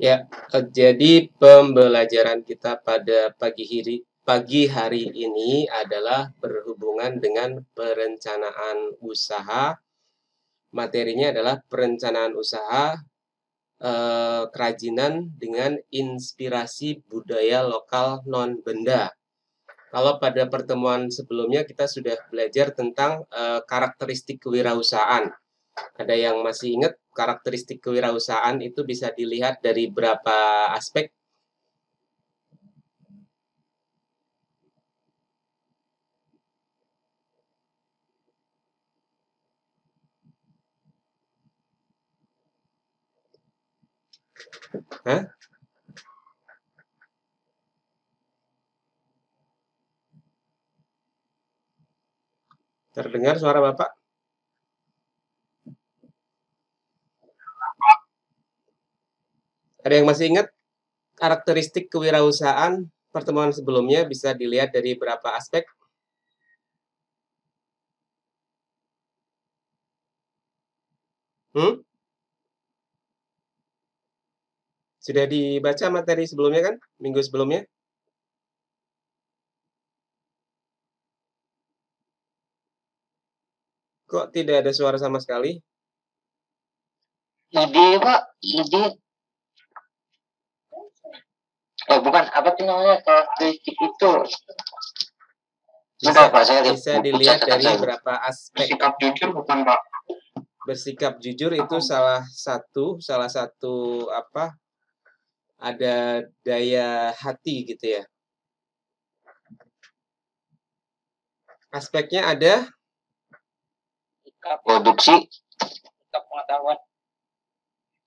Ya, jadi pembelajaran kita pada pagi hari ini adalah berhubungan dengan perencanaan usaha. Materinya adalah perencanaan usaha kerajinan dengan inspirasi budaya lokal non-benda. Kalau pada pertemuan sebelumnya kita sudah belajar tentang karakteristik kewirausahaan. Ada yang masih ingat karakteristik kewirausahaan itu bisa dilihat dari berapa aspek? Hah? Terdengar suara Bapak? Ada yang masih ingat karakteristik kewirausahaan pertemuan sebelumnya bisa dilihat dari berapa aspek? Hmm? Sudah dibaca materi sebelumnya kan? Minggu sebelumnya? Kok tidak ada suara sama sekali? Ide Pak, ide. Oh bukan, apa tuh namanya karakteristik itu? Bisa dilihat dari berapa aspek. Bersikap jujur bukan Pak? Bersikap jujur itu salah satu apa? Ada daya hati gitu ya. Aspeknya ada Sikap produksi, sikap pengetahuan.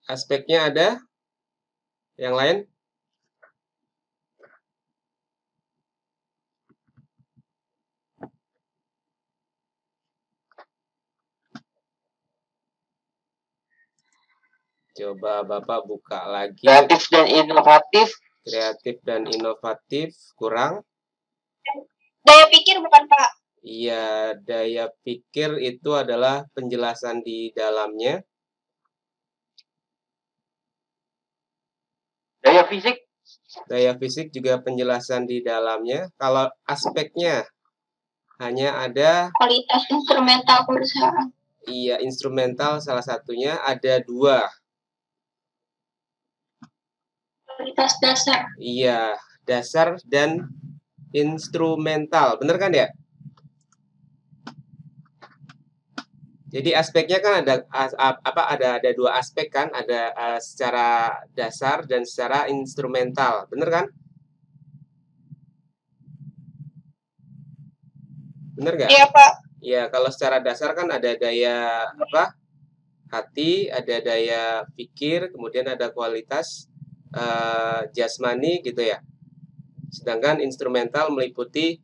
Aspeknya ada yang lain? Coba Bapak buka lagi. Kreatif dan inovatif. Kreatif dan inovatif kurang. Daya pikir bukan Pak? Iya, daya pikir itu adalah penjelasan di dalamnya. Daya fisik. Daya fisik juga penjelasan di dalamnya. Kalau aspeknya hanya ada Kualitas instrumental perusahaan. Iya, instrumental salah satunya ada 2. Kualitas dasar. Iya, dasar dan instrumental. Bener kan ya? Jadi aspeknya kan ada 2 aspek kan, ada secara dasar dan secara instrumental. Bener kan? Bener nggak? Iya Pak. Ya, kalau secara dasar kan ada daya hati, ada daya pikir, kemudian ada kualitas jasmani gitu ya. Sedangkan instrumental meliputi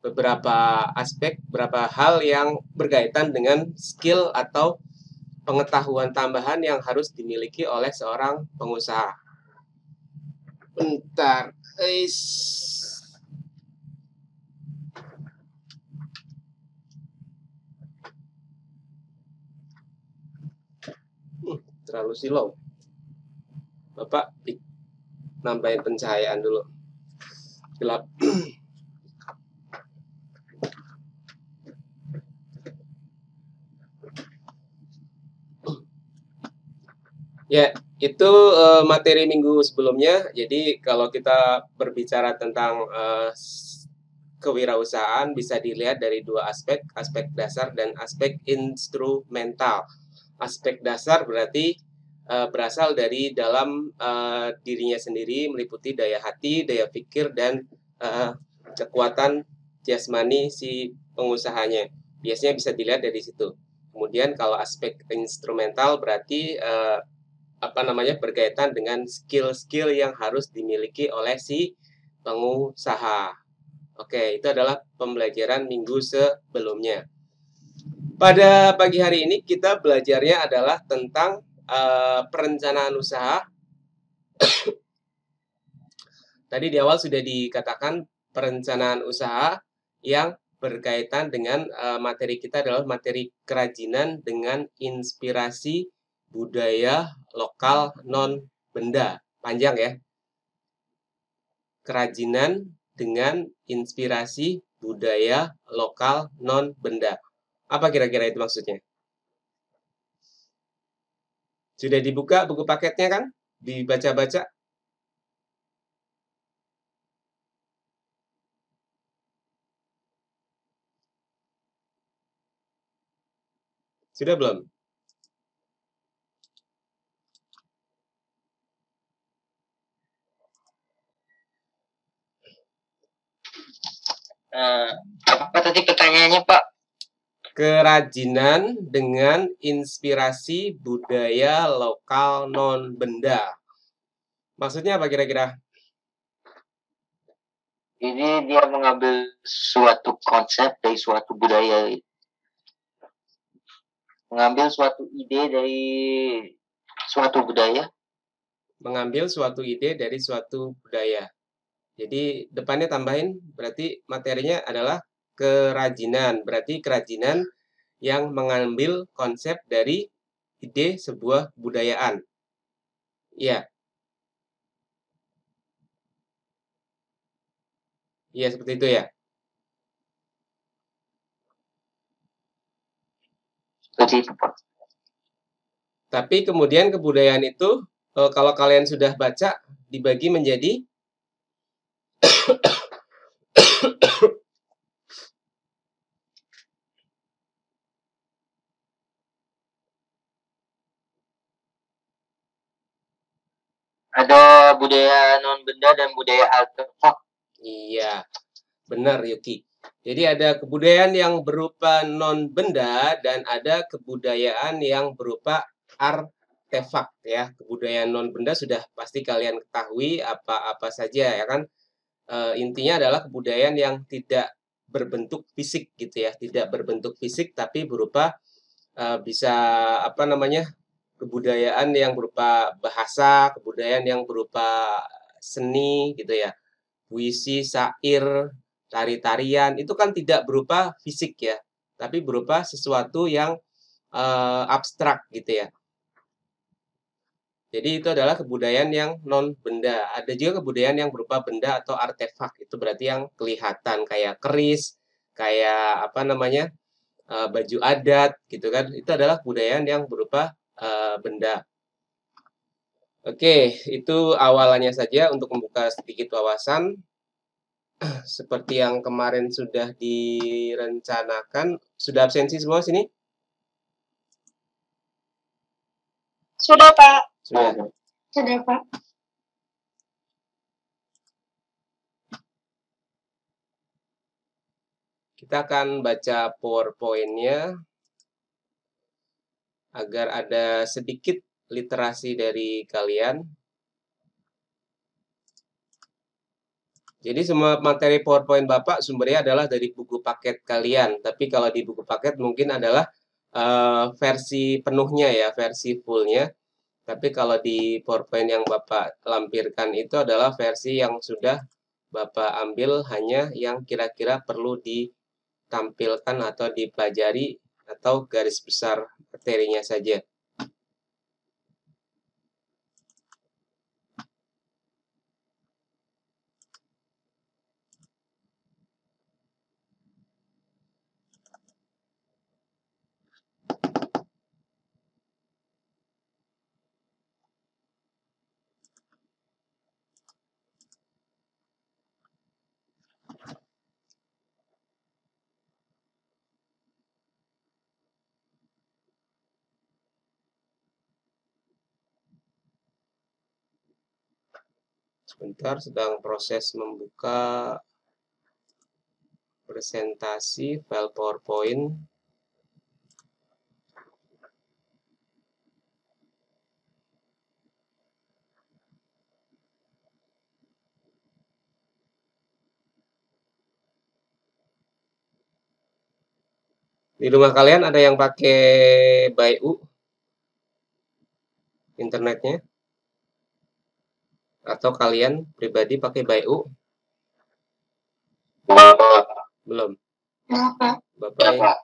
beberapa aspek, beberapa hal yang berkaitan dengan skill atau pengetahuan tambahan yang harus dimiliki oleh seorang pengusaha. Bentar, terlalu silau. Bapak nambahin pencahayaan dulu. Gelap. Ya, itu materi minggu sebelumnya. Jadi kalau kita berbicara tentang kewirausahaan bisa dilihat dari 2 aspek, aspek dasar dan aspek instrumental. Aspek dasar berarti berasal dari dalam dirinya sendiri, meliputi daya hati, daya pikir, dan kekuatan jasmani si pengusahanya. Biasanya bisa dilihat dari situ. Kemudian kalau aspek instrumental berarti berkaitan dengan skill-skill yang harus dimiliki oleh si pengusaha. Oke, itu adalah pembelajaran minggu sebelumnya. Pada pagi hari ini kita belajarnya adalah tentang perencanaan usaha. Tadi di awal sudah dikatakan perencanaan usaha yang berkaitan dengan materi kita adalah materi kerajinan dengan inspirasi budaya lokal non benda. panjang ya. Kerajinan dengan inspirasi budaya lokal non-benda. Apa kira-kira itu maksudnya? Sudah dibuka buku paketnya kan? Dibaca-baca? Sudah belum? Apa tadi pertanyaannya, Pak? Kerajinan dengan inspirasi budaya lokal non-benda. Maksudnya apa kira-kira? Ini dia mengambil suatu konsep dari suatu budaya, mengambil suatu ide dari suatu budaya. Mengambil suatu ide dari suatu budaya. Jadi depannya tambahin, berarti materinya adalah kerajinan. Berarti kerajinan yang mengambil konsep dari ide sebuah budayaan. Iya. Iya, seperti itu ya. Seperti itu, Pak. Tapi kemudian kebudayaan itu, kalau kalian sudah baca, dibagi menjadi Ada budaya non-benda dan budaya artefak. Iya, benar Yuki. Jadi ada kebudayaan yang berupa non-benda dan ada kebudayaan yang berupa artefak ya. Kebudayaan non-benda sudah pasti kalian ketahui apa-apa saja ya kan. Intinya adalah kebudayaan yang tidak berbentuk fisik gitu ya, tidak berbentuk fisik tapi berupa bisa apa namanya? Kebudayaan yang berupa bahasa, kebudayaan yang berupa seni gitu ya. Puisi, syair, tari-tarian itu kan tidak berupa fisik ya, tapi berupa sesuatu yang abstrak gitu ya. Jadi itu adalah kebudayaan yang non benda. Ada juga kebudayaan yang berupa benda atau artefak. Itu berarti yang kelihatan kayak keris, kayak apa namanya? Baju adat gitu kan. Itu adalah kebudayaan yang berupa benda. Oke, itu awalannya saja untuk membuka sedikit wawasan. Seperti yang kemarin sudah direncanakan. Sudah absensi semua sini? Sudah, Pak. Sudah. Sudah, Pak. Kita akan baca PowerPoint-nya agar ada sedikit literasi dari kalian. Jadi semua materi PowerPoint Bapak sumbernya adalah dari buku paket kalian. Tapi kalau di buku paket mungkin adalah versi penuhnya ya, versi fullnya. Tapi kalau di PowerPoint yang Bapak lampirkan itu adalah versi yang sudah Bapak ambil hanya yang kira-kira perlu ditampilkan atau dipelajari atau garis besar materinya saja. Sebentar, sedang proses membuka presentasi file PowerPoint. Di rumah kalian ada yang pakai Baidu internetnya? Atau kalian pribadi pakai Baidu? Belum. Kenapa? Bapak ya?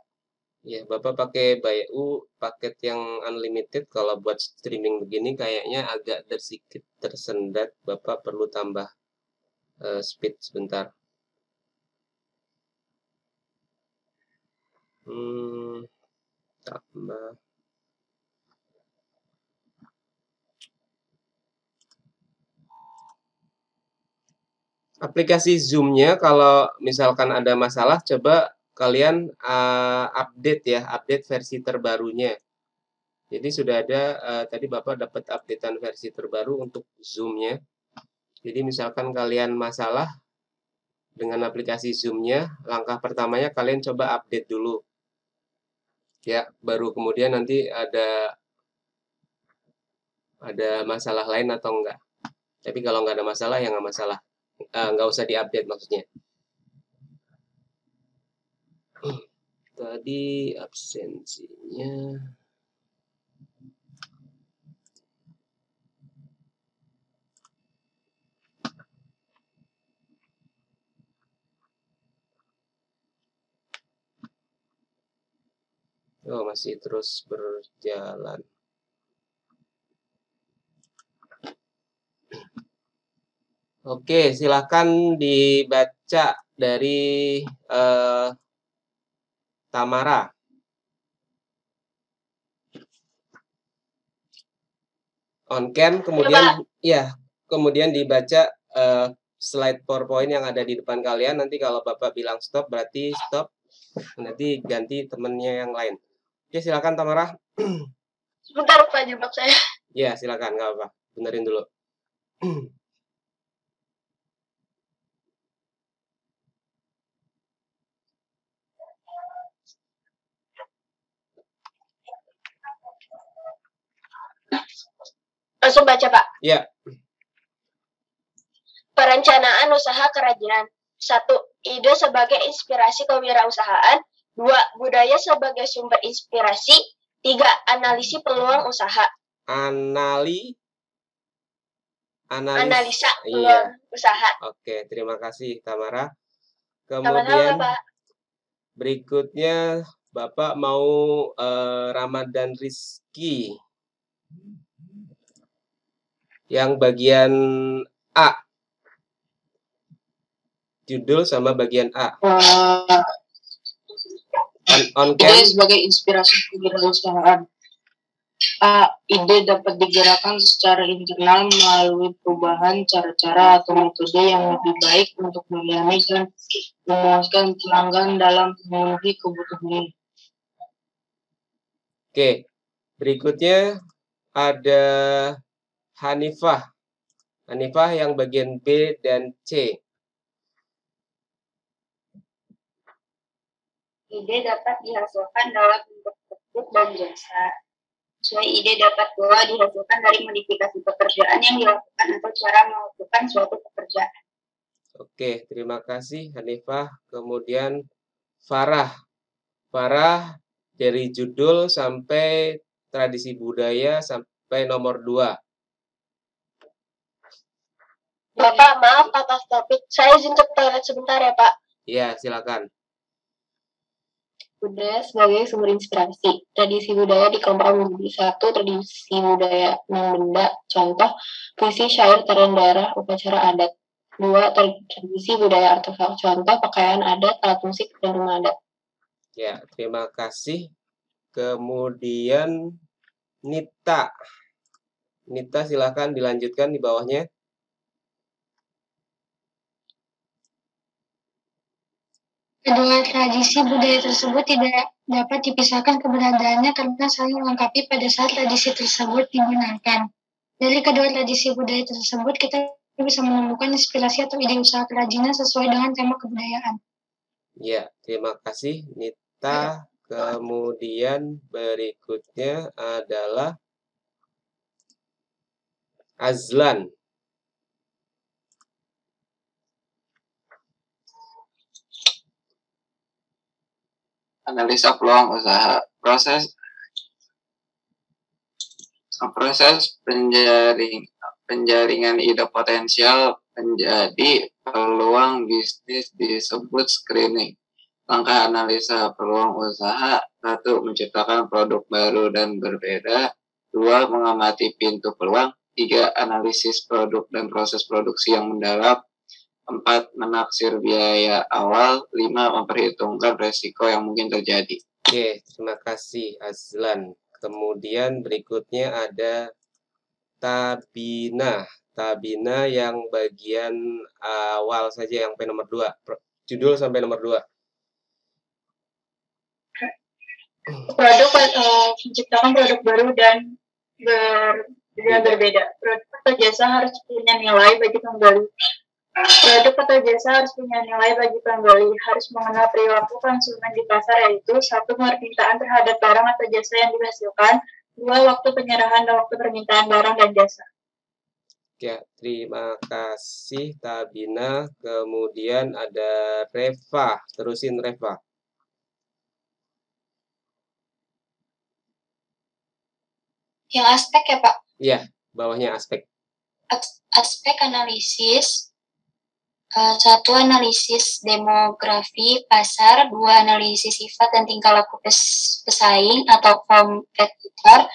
Ya, Bapak pakai BayU paket yang unlimited. Kalau buat streaming begini kayaknya agak sedikit tersendat. Bapak perlu tambah speed sebentar. Tambah. Aplikasi Zoom-nya kalau misalkan ada masalah, coba kalian update ya, update versi terbarunya. Jadi sudah ada, tadi Bapak dapat updatean versi terbaru untuk Zoom-nya. Jadi misalkan kalian masalah dengan aplikasi Zoom-nya, langkah pertamanya kalian coba update dulu. Ya, baru kemudian nanti ada masalah lain atau enggak. Tapi kalau nggak ada masalah, ya nggak masalah. Nggak usah diupdate maksudnya. Tadi absensinya. Oh, masih terus berjalan. Oke, silakan dibaca dari Tamara. On cam, kemudian ya, kemudian dibaca slide PowerPoint yang ada di depan kalian. Nanti kalau Bapak bilang stop, berarti stop. Nanti ganti temennya yang lain. Oke, silakan Tamara. Sebentar Pak, jawab saya. Ya, silakan, nggak apa-apa. Benerin dulu. Langsung baca Pak. Ya. Perencanaan usaha kerajinan. 1. Ide sebagai inspirasi kewirausahaan. 2. Budaya sebagai sumber inspirasi. 3. Analisis peluang usaha. Analisa peluang usaha. Oke, terima kasih Tamara. Kemudian berikutnya Bapak mau Ramadan Rizky yang bagian A, judul sama bagian A. On cam. Ide sebagai inspirasi kewirausahaan. A. Ide dapat digerakkan secara internal melalui perubahan cara-cara atau metode yang lebih baik untuk melayani dan memuaskan pelanggan dalam memenuhi kebutuhan. Oke, berikutnya ada Hanifah. Hanifah yang bagian B dan C. Ide dapat dihasilkan dalam bentuk produk dan jasa. Sesuai ide dapat pula dihasilkan dari modifikasi pekerjaan yang dilakukan atau cara melakukan suatu pekerjaan. Oke, terima kasih Hanifah. Kemudian Farah. Farah dari judul sampai tradisi budaya sampai nomor 2. Bapak, maaf atas topik. Saya izin ke toilet sebentar ya, Pak. Iya, silakan. Budaya sebagai sumber inspirasi. Tradisi budaya dikelompokkan menjadi 1. Tradisi budaya benda, contoh puisi, syair, tarian daerah, upacara adat. 2. Tradisi budaya artefak, contoh pakaian adat, alat musik, dan rumah adat. Ya, terima kasih. Kemudian Nita. Nita, silakan dilanjutkan di bawahnya. Kedua tradisi budaya tersebut tidak dapat dipisahkan keberadaannya karena saling melengkapi pada saat tradisi tersebut digunakan. Dari kedua tradisi budaya tersebut, kita bisa menemukan inspirasi atau ide usaha kerajinan sesuai dengan tema kebudayaan. Ya, terima kasih Nita. Kemudian berikutnya adalah Azlan. Analisa peluang usaha. Proses penjaringan ide potensial menjadi peluang bisnis disebut screening. Langkah analisa peluang usaha: 1. Menciptakan produk baru dan berbeda. 2. Mengamati pintu peluang. 3. Analisis produk dan proses produksi yang mendalam. 4. Menaksir biaya awal. 5. Memperhitungkan resiko yang mungkin terjadi. Oke, terima kasih Azlan. Kemudian berikutnya ada Tabina. Tabina yang bagian awal saja, yang nomor 2. Judul sampai nomor 2. Produk menciptakan produk baru dan berbeda. Produk atau jasa harus punya nilai bagi pembeli. Produk atau jasa harus punya nilai bagi pembeli, harus mengenal perilaku konsumen di pasar, yaitu 1. Permintaan terhadap barang atau jasa yang dihasilkan. 2. Waktu penyerahan dan waktu permintaan barang dan jasa. Ya, terima kasih Tabina. Kemudian ada Reva. Terusin Reva. Yang aspek ya Pak? Iya, bawahnya aspek. Aspek analisis. 1. Analisis demografi pasar. 2. Analisis sifat dan tingkah laku pesaing atau kompetitor.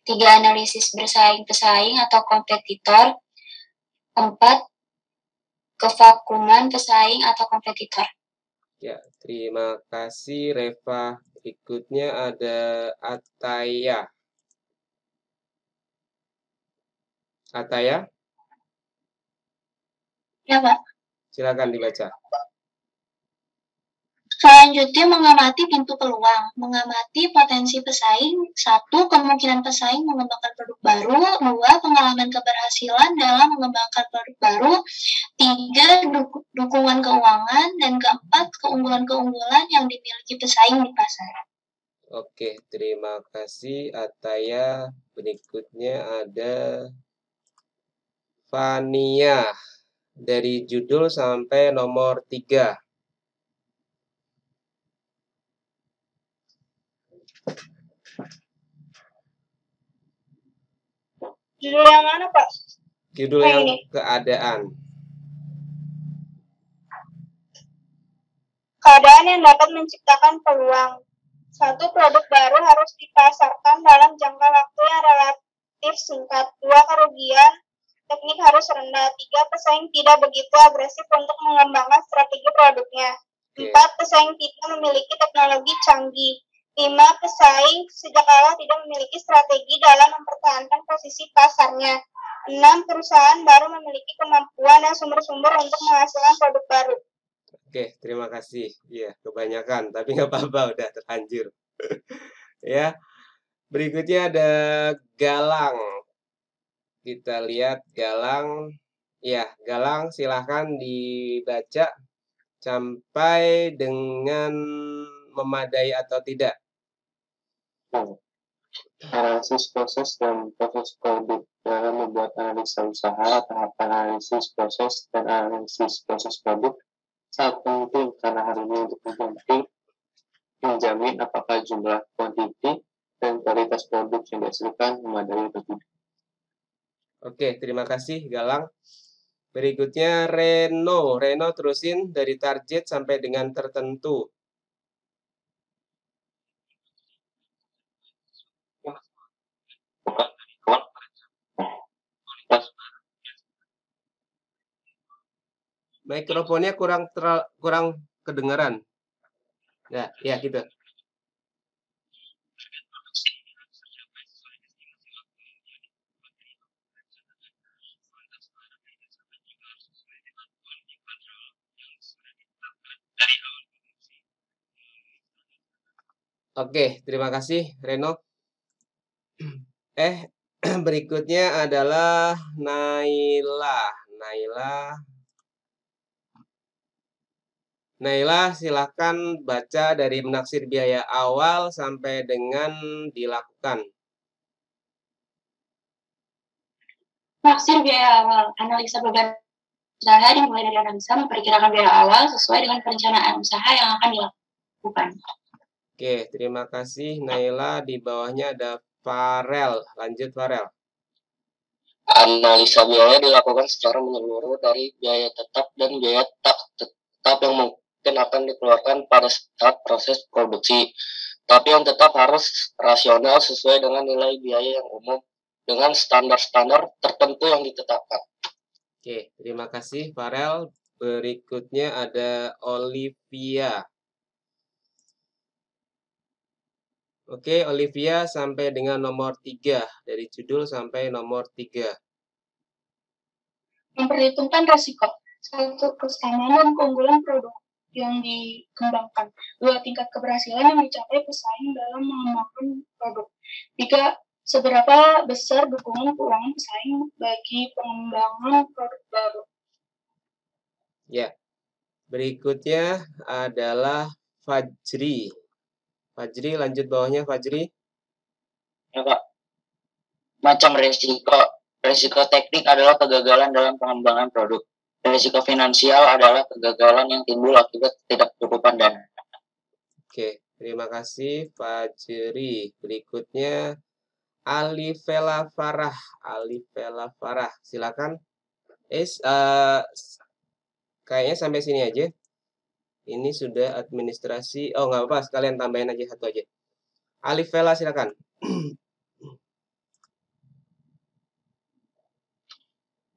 3. Analisis bersaing-pesaing atau kompetitor. 4. Kevakuman pesaing atau kompetitor. Ya, terima kasih Reva. Berikutnya ada Ataya. Ataya, Ya Pak. silakan dibaca. Selanjutnya mengamati pintu peluang. Mengamati potensi pesaing. 1. Kemungkinan pesaing mengembangkan produk baru. 2. Pengalaman keberhasilan dalam mengembangkan produk baru. 3. Dukungan keuangan. Dan 4. Keunggulan-keunggulan yang dimiliki pesaing di pasar. Oke, terima kasih Ataya. Berikutnya ada Fania. Dari judul sampai nomor 3. Judul yang mana, Pak? Judul yang keadaan. Keadaan yang dapat menciptakan peluang. 1. Produk baru harus dipasarkan dalam jangka waktu yang relatif singkat. 2. Kerugian teknik harus rendah. 3. Pesaing tidak begitu agresif untuk mengembangkan strategi produknya. 4. Pesaing tidak memiliki teknologi canggih. 5. Pesaing sejak awal tidak memiliki strategi dalam mempertahankan posisi pasarnya. 6. Perusahaan baru memiliki kemampuan dan sumber-sumber untuk menghasilkan produk baru. Oke, terima kasih. Iya, kebanyakan, tapi nggak apa-apa, udah terlanjur. Ya, berikutnya ada Galang. Kita lihat Galang. Ya, Galang silahkan dibaca sampai dengan memadai atau tidak. Analisis proses dan proses produk. Dalam membuat analisa usaha, tahap analisis proses dan analisis proses produk sangat penting karena hal ini untuk menjamin apakah jumlah, kuantiti, dan kualitas produk yang dihasilkan memadai atau tidak. Oke, terima kasih Galang. Berikutnya Reno. Reno terusin dari target sampai dengan tertentu. Mikrofonnya kurang kedengaran. Ya gitu. Oke, terima kasih Reno. Berikutnya adalah Naila. Naila, silakan baca dari menaksir biaya awal sampai dengan dilakukan. Menaksir biaya awal. Analisa beban usaha dimulai dari analisa memperkirakan biaya awal sesuai dengan perencanaan usaha yang akan dilakukan. Oke, terima kasih Naila. Di bawahnya ada Farel. Lanjut Farel. Analisa biaya dilakukan secara menyeluruh dari biaya tetap dan biaya tak tetap yang dan akan dikeluarkan pada saat proses produksi. Tapi yang tetap harus rasional sesuai dengan nilai biaya yang umum dengan standar-standar tertentu yang ditetapkan. Oke, terima kasih Farel. Berikutnya ada Olivia. Oke, Olivia sampai dengan nomor 3. Dari judul sampai nomor 3. Memperhitungkan risiko. 1. Kesamaan dan keunggulan produk yang dikembangkan. 2. Tingkat keberhasilan yang dicapai pesaing dalam mengembangkan produk. 3. Seberapa besar dukungan keuangan pesaing bagi pengembangan produk baru. Ya, berikutnya adalah Fajri. Fajri, lanjut bawahnya Fajri. Ya, Pak. Macam risiko teknik adalah kegagalan dalam pengembangan produk. Risiko finansial adalah kegagalan yang timbul akibat ketidakcukupan dana. Oke, terima kasih Fajri. Berikutnya Alifela Farah. Alifela Farah, silakan. Kayaknya sampai sini aja. Ini sudah administrasi. Oh, nggak apa-apa, sekalian tambahin aja satu aja. Alifela, silakan.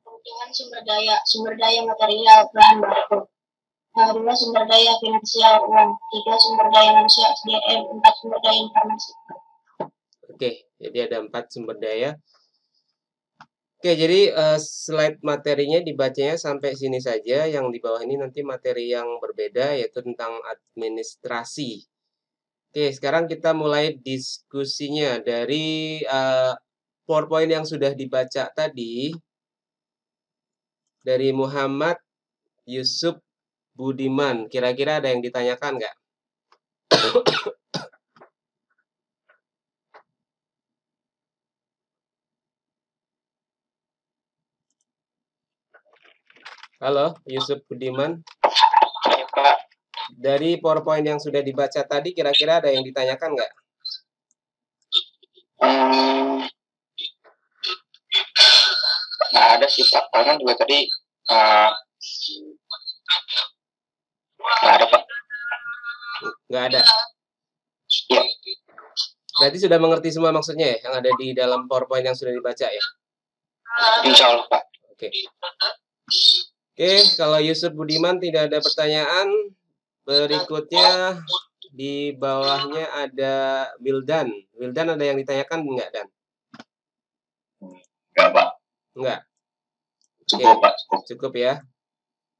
Kebutuhan sumber daya material, bahan baku. 2. Sumber daya finansial, uang. 3. Sumber daya manusia, SDM. 4. Sumber daya informasi. Oke, jadi ada 4 sumber daya. Oke, jadi slide materinya dibacanya sampai sini saja. Yang di bawah ini nanti materi yang berbeda, yaitu tentang administrasi. Oke, sekarang kita mulai diskusinya dari PowerPoint yang sudah dibaca tadi. Dari Muhammad Yusuf Budiman. Kira-kira ada yang ditanyakan nggak? Halo, Yusuf Budiman. Dari PowerPoint yang sudah dibaca tadi, kira-kira ada yang ditanyakan nggak? Nggak ada sih Pak, karena juga tadi nggak ada Pak. Nggak ada. Ya. Berarti sudah mengerti semua maksudnya ya, yang ada di dalam PowerPoint yang sudah dibaca ya? Insya Allah Pak. Oke. Oke, kalau Yusuf Budiman tidak ada pertanyaan, berikutnya di bawahnya ada Wildan. Wildan ada yang ditanyakan nggak, Dan? Nggak Pak. Nggak. Cukup Pak. Cukup ya?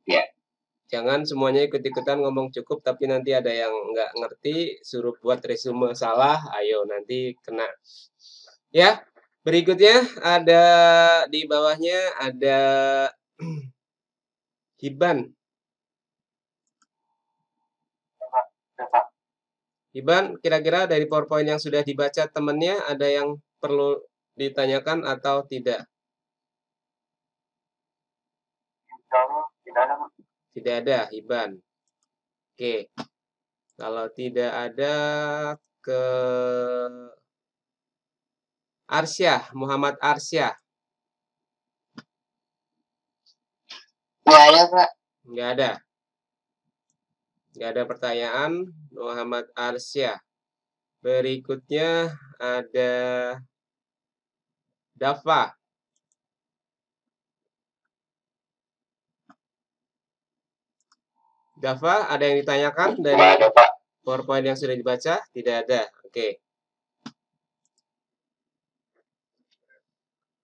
Ya. Jangan semuanya ikut-ikutan ngomong cukup, tapi nanti ada yang nggak ngerti, suruh buat resume salah, ayo nanti kena. Ya, berikutnya ada di bawahnya ada Hiban. Hiban, kira-kira dari PowerPoint yang sudah dibaca temannya ada yang perlu ditanyakan atau tidak? Tidak ada, Hiban. Oke. Kalau tidak ada, ke Arsyah, Muhammad Arsyah. Nggak ada Pak. Nggak ada. Nggak ada pertanyaan. Muhammad Arsyah. Berikutnya ada Dafa. Dafa, ada yang ditanyakan dari PowerPoint yang sudah dibaca? Tidak ada. Oke.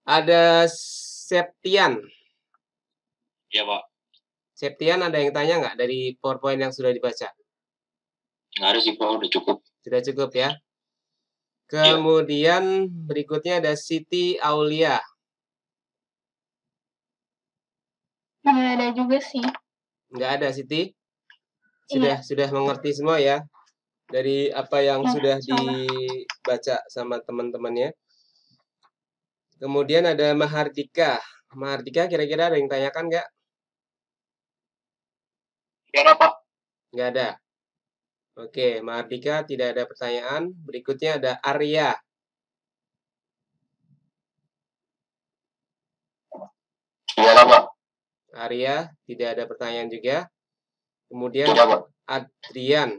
Ada Septian. Iya Pak. Septian, ada yang tanya nggak dari PowerPoint yang sudah dibaca? Nggak ada sih Pak, udah cukup. Sudah cukup ya. Kemudian berikutnya ada Siti Aulia. Nggak ada juga sih. Nggak ada, Siti? Sudah mengerti semua ya? Dari apa yang sudah dibaca sama teman-temannya. Kemudian ada Mahardika. Mahardika, kira-kira ada yang tanyakan nggak? Nggak ada Pak. Nggak ada. Oke, Mahardika tidak ada pertanyaan. Berikutnya ada Arya. Nggak ada Pak. Arya tidak ada pertanyaan juga. Kemudian Tidak, Pak. Adrian.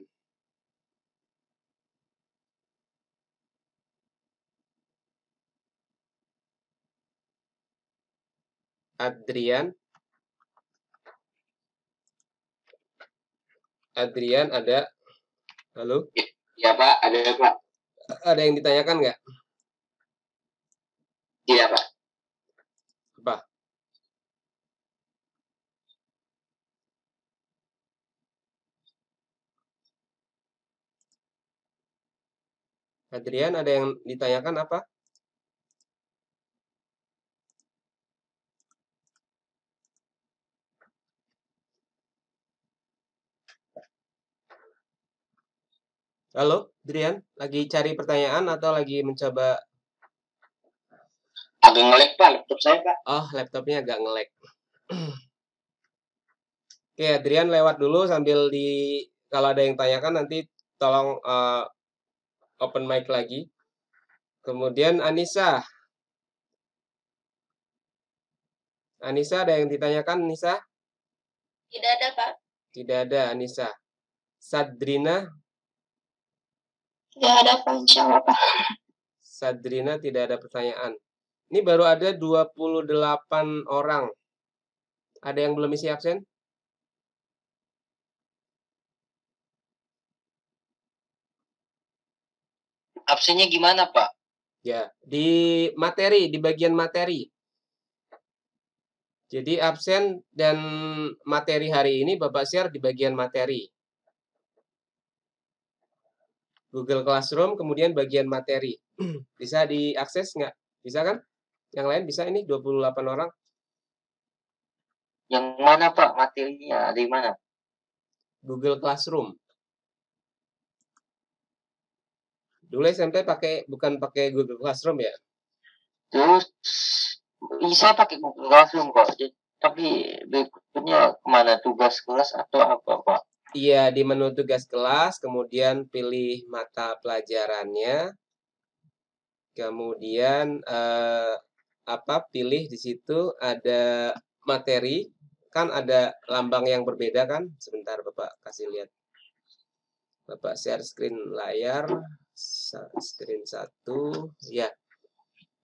Adrian ada. Halo? Ya, Pak. Ada, Pak. Ada yang ditanyakan nggak? Tidak, Pak. Apa? Adrian, ada yang ditanyakan apa? Halo, Adrian, lagi cari pertanyaan atau lagi mencoba? Agak ngelek, Pak. Laptop saya, Pak. Oh, laptopnya agak nge-lag. Oke, Adrian lewat dulu sambil kalau ada yang tanyakan nanti tolong open mic lagi. Kemudian Anissa. Anissa, ada yang ditanyakan, Anissa? Tidak ada, Pak. Tidak ada, Anissa. Sadrina? Tidak ada, Pak. Insya Allah, Pak. Sadrina tidak ada pertanyaan. Ini baru ada 28 orang. Ada yang belum isi absen? Absennya gimana, Pak? Ya, di materi, di bagian materi. Jadi absen dan materi hari ini Bapak share di bagian materi. Google Classroom, kemudian bagian materi. Bisa diakses nggak? Bisa kan? Yang lain bisa ini 28 orang. Yang mana, Pak? Materinya di mana? Google Classroom. Dulu SMP bukan pakai Google Classroom ya? Terus bisa pakai Google Classroom kok. Tapi berikutnya kemana, tugas kelas atau apa, Pak? Iya, di menu tugas kelas, kemudian pilih mata pelajarannya, kemudian pilih di situ ada materi, kan ada lambang yang berbeda kan? Sebentar Bapak kasih lihat. Bapak share screen layar, screen 1, ya.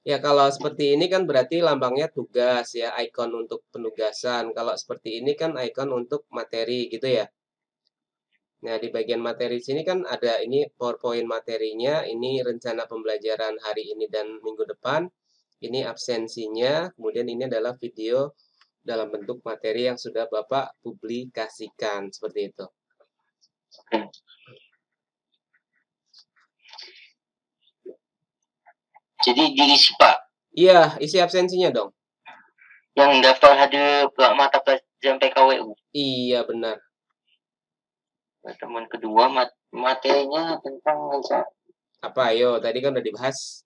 Ya, kalau seperti ini kan berarti lambangnya tugas ya, icon untuk penugasan. Kalau seperti ini kan icon untuk materi gitu ya. Nah, di bagian materi sini kan ada ini PowerPoint materinya, ini rencana pembelajaran hari ini dan minggu depan. Ini absensinya, kemudian ini adalah video dalam bentuk materi yang sudah Bapak publikasikan, seperti itu. Jadi diisi, Pak. Iya, isi absensinya dong. Yang daftar hadir mata pelajaran PKWU. Iya, benar. Teman kedua materinya tentang Apa, ayo, tadi kan udah dibahas.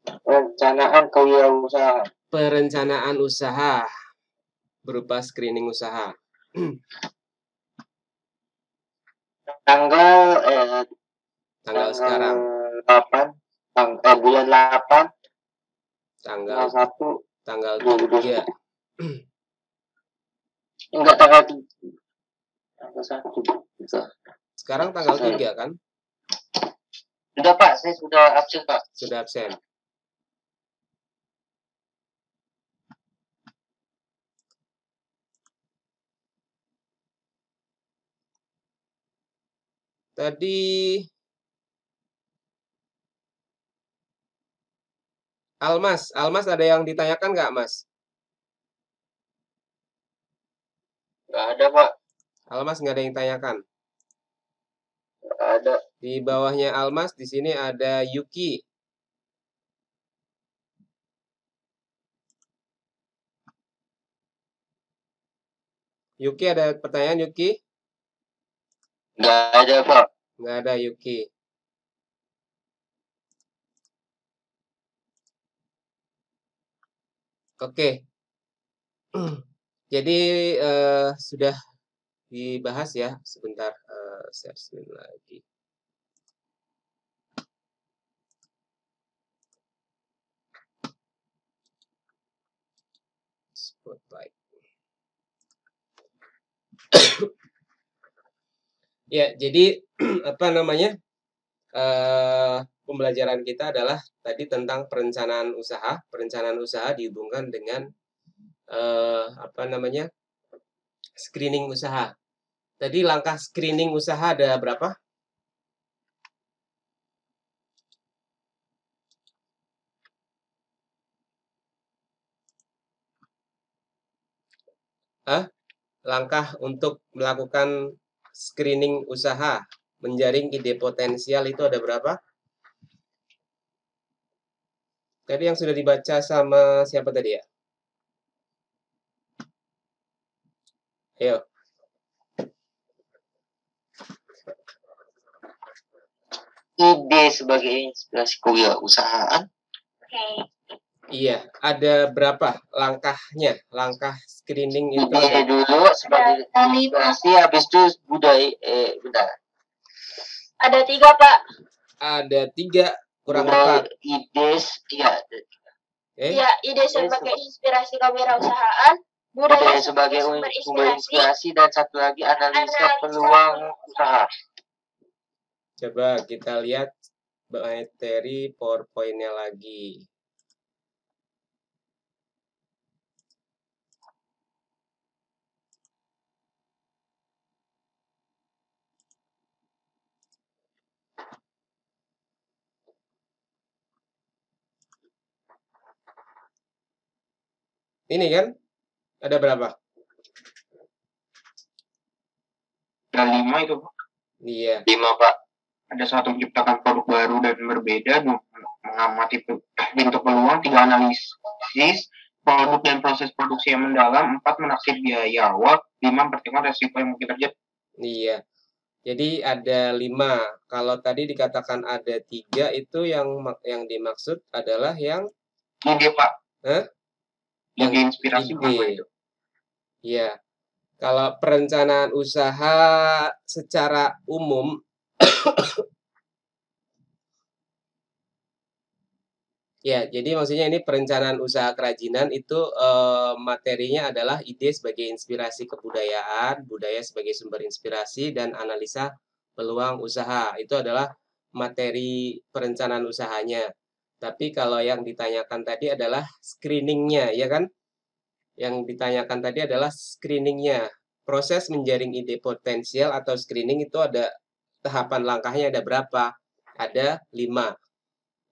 perencanaan kewirausahaan. Perencanaan usaha berupa screening usaha. Tanggal Sekarang. 8 bulan 8 tanggal 1 tanggal 3. Enggak, tanggal 1. Sekarang tanggal 3 kan? Sudah, Pak, saya sudah absen, Pak. Sudah absen. Tadi Almas ada yang ditanyakan nggak, Mas? Nggak ada, Pak. Almas nggak ada yang tanyakan. Nggak ada. Di bawahnya Almas di sini ada Yuki. Yuki, ada pertanyaan, Yuki? Nggak ada, Pak. Nggak ada, Yuki. Oke. Jadi sudah dibahas ya. Sebentar, share screen lagi. Spotlight. Ya, jadi apa namanya? Pembelajaran kita adalah tadi tentang perencanaan usaha. Perencanaan usaha dihubungkan dengan apa namanya? Screening usaha. Tadi langkah screening usaha ada berapa? Langkah untuk melakukan screening usaha, menjaring ide potensial itu ada berapa? Tadi yang sudah dibaca sama siapa tadi ya? Ayo. Ide sebagai inspirasi kewirausahaan. Iya, ada berapa langkahnya? Langkah screening itu Ide ada dulu sebagai inspirasi, habis itu budaya. Bentar. Ada 3, Pak. ada 3 kurang Budaya, tepat. ide, iya. Ya, ide sebagai inspirasi kewirausahaan, budaya sebagai sumber inspirasi, dan satu lagi analisa peluang usaha. Coba kita lihat materi PowerPoint-nya lagi. Ini kan? Ada berapa? Ada 5 itu, Pak. Iya. 5, Pak. Ada 1 menciptakan produk baru dan berbeda, 2 mengamati bentuk peluang, 3 analisis produk dan proses produksi yang mendalam, 4 menaksir biaya awal, 5 pertimbangkan resiko yang mungkin terjadi. Iya. Jadi ada 5. Kalau tadi dikatakan ada 3 itu yang dimaksud adalah yang Ide, Pak. Yang Ide inspirasi bukan Pak, itu. Iya. Kalau perencanaan usaha secara umum ya, jadi maksudnya ini perencanaan usaha kerajinan itu materinya adalah ide sebagai inspirasi kebudayaan, budaya sebagai sumber inspirasi, dan analisa peluang usaha. Itu adalah materi perencanaan usahanya. Tapi kalau yang ditanyakan tadi adalah screeningnya, ya kan? Yang ditanyakan tadi adalah screeningnya. Proses menjaring ide potensial atau screening itu ada tahapan langkahnya ada berapa? Ada 5.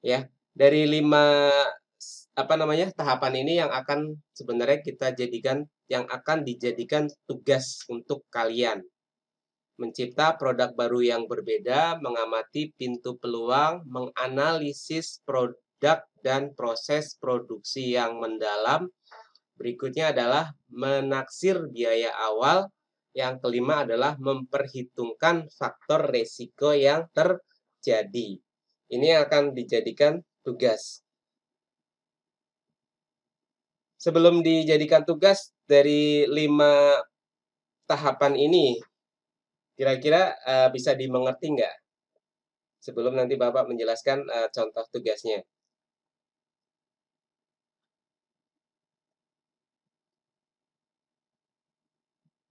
Ya, dari 5 tahapan ini yang akan sebenarnya yang akan dijadikan tugas untuk kalian. Mencipta produk baru yang berbeda, mengamati pintu peluang, menganalisis produk dan proses produksi yang mendalam. Berikutnya adalah menaksir biaya awal. Yang kelima adalah memperhitungkan faktor resiko yang terjadi. Ini akan dijadikan tugas. Sebelum dijadikan tugas dari 5 tahapan ini, kira-kira bisa dimengerti nggak? Sebelum nanti Bapak menjelaskan contoh tugasnya.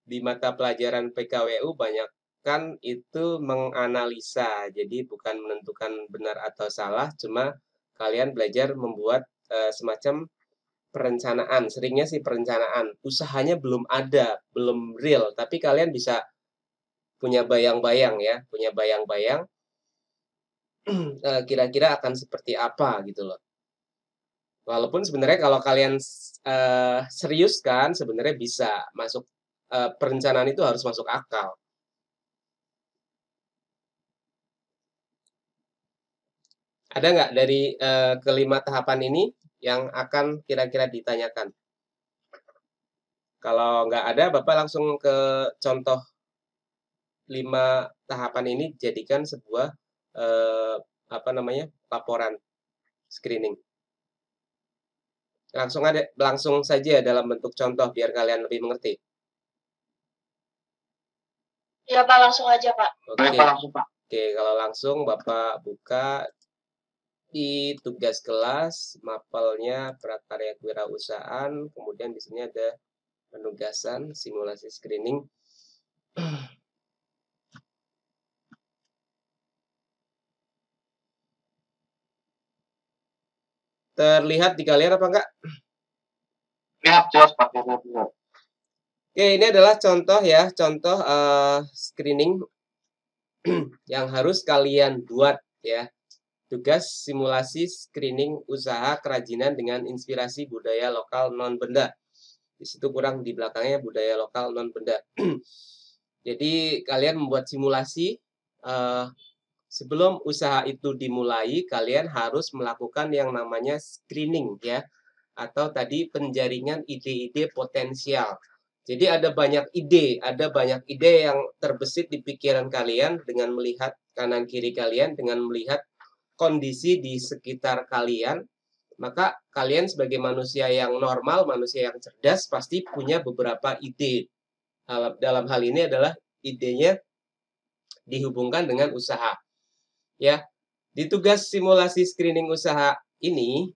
Di mata pelajaran PKWU banyak kan itu menganalisa, jadi bukan menentukan benar atau salah, cuma kalian belajar membuat semacam perencanaan. Seringnya sih perencanaan, usahanya belum ada, belum real, tapi kalian bisa punya bayang-bayang ya, punya bayang-bayang kira-kira akan seperti apa gitu loh. Walaupun sebenarnya kalau kalian serius kan, sebenarnya bisa masuk perencanaan itu harus masuk akal. Ada nggak dari kelima tahapan ini yang akan kira-kira ditanyakan? Kalau nggak ada, Bapak langsung ke contoh 5 tahapan ini jadikan sebuah laporan screening. Langsung saja dalam bentuk contoh biar kalian lebih mengerti. Ya, Pak, langsung aja, Pak. Oke, kalau langsung Bapak buka di tugas kelas, mapelnya prakarya kewirausahaan, kemudian di sini ada penugasan simulasi screening. Terlihat di kalian apa enggak? Lihat jelas Pak. Lihat. Oke, ini adalah contoh ya, contoh screening yang harus kalian buat ya. Tugas simulasi screening usaha kerajinan dengan inspirasi budaya lokal non-benda. Di situ kurang di belakangnya budaya lokal non-benda. Jadi kalian membuat simulasi sebelum usaha itu dimulai, kalian harus melakukan yang namanya screening ya, atau tadi penjaringan ide-ide potensial. Jadi ada banyak ide yang terbesit di pikiran kalian dengan melihat kanan kiri kalian, dengan melihat kondisi di sekitar kalian. Maka kalian sebagai manusia yang normal, manusia yang cerdas pasti punya beberapa ide. Dalam hal ini adalah idenya dihubungkan dengan usaha. Ya, di tugas simulasi screening usaha ini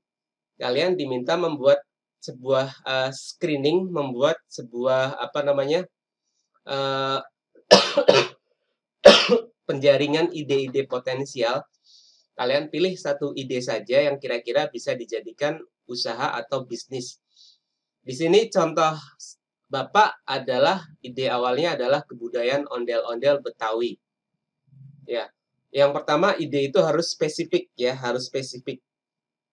kalian diminta membuat sebuah screening, membuat sebuah penjaringan ide-ide potensial. Kalian pilih satu ide saja yang kira-kira bisa dijadikan usaha atau bisnis. Di sini contoh Bapak adalah ide awalnya adalah kebudayaan ondel-ondel Betawi. Ya, yang pertama ide itu harus spesifik ya, harus spesifik.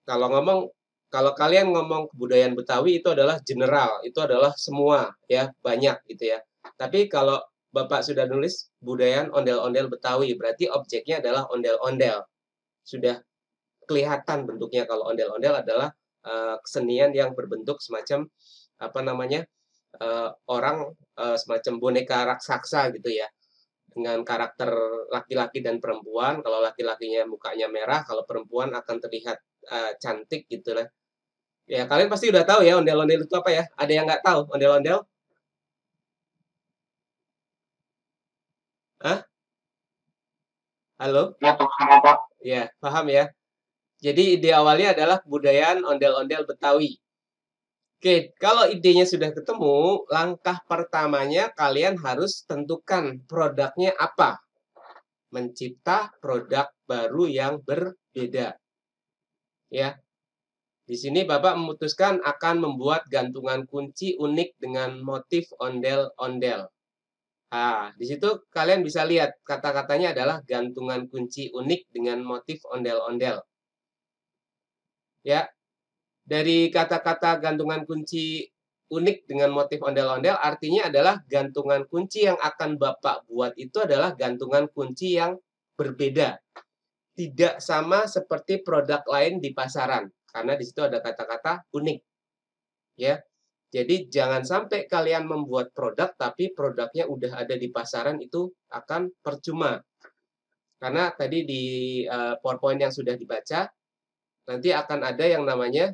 Kalau kalian ngomong kebudayaan Betawi itu adalah general, itu adalah semua ya, banyak gitu ya. Tapi kalau Bapak sudah nulis budayaan ondel-ondel Betawi, berarti objeknya adalah ondel-ondel. Sudah kelihatan bentuknya. Kalau ondel-ondel adalah kesenian yang berbentuk semacam orang semacam boneka raksasa gitu ya, dengan karakter laki-laki dan perempuan. Kalau laki-lakinya mukanya merah, kalau perempuan akan terlihat cantik gitu lah. Ya, kalian pasti udah tahu ya ondel-ondel itu apa ya? Ada yang nggak tahu ondel-ondel? Hah? Halo? Ya, paham Pak. Ya, paham ya. Jadi ide awalnya adalah kebudayaan ondel-ondel Betawi. Oke, kalau idenya sudah ketemu, langkah pertamanya kalian harus tentukan produknya apa. Mencipta produk baru yang berbeda. Ya. Di sini Bapak memutuskan akan membuat gantungan kunci unik dengan motif ondel-ondel. Nah, di situ kalian bisa lihat kata-katanya adalah gantungan kunci unik dengan motif ondel-ondel. Ya, dari kata-kata gantungan kunci unik dengan motif ondel-ondel artinya adalah gantungan kunci yang akan Bapak buat itu adalah gantungan kunci yang berbeda. Tidak sama seperti produk lain di pasaran. Karena di situ ada kata-kata unik. Ya. Jadi jangan sampai kalian membuat produk tapi produknya udah ada di pasaran, itu akan percuma. Karena tadi di PowerPoint yang sudah dibaca, nanti akan ada yang namanya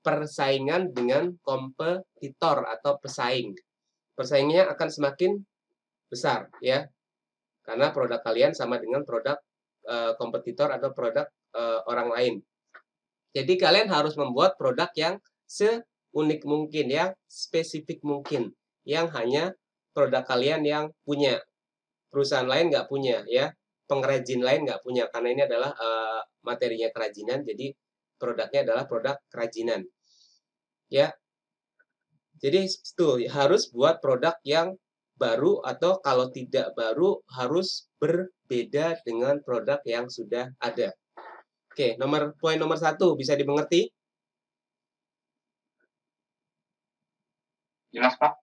persaingan dengan kompetitor atau pesaing. Persaingnya akan semakin besar ya. Karena produk kalian sama dengan produk kompetitor atau produk orang lain. Jadi kalian harus membuat produk yang seunik mungkin, yang spesifik mungkin, yang hanya produk kalian yang punya. Perusahaan lain nggak punya ya, pengrajin lain nggak punya, karena ini adalah materinya kerajinan, jadi produknya adalah produk kerajinan. Ya, jadi itu harus buat produk yang baru, atau kalau tidak baru harus berbeda dengan produk yang sudah ada. Oke, poin nomor 1 bisa dimengerti? Jelas Pak?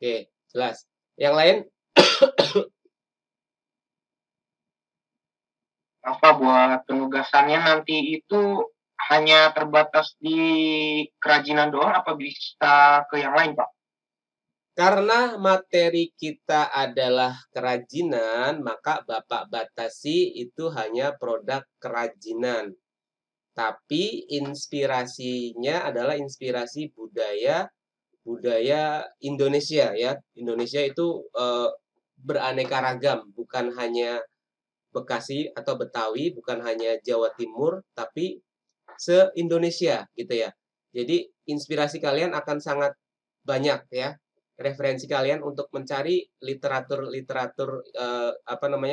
Oke, jelas. Yang lain? Apa buat penugasannya nanti itu hanya terbatas di kerajinan doang, apa bisa ke yang lain Pak? Karena materi kita adalah kerajinan, maka Bapak batasi itu hanya produk kerajinan. Tapi inspirasinya adalah inspirasi budaya Indonesia ya. Indonesia itu beraneka ragam, bukan hanya Bekasi atau Betawi, bukan hanya Jawa Timur, tapi se-Indonesia gitu ya. Jadi inspirasi kalian akan sangat banyak ya. Referensi kalian untuk mencari literatur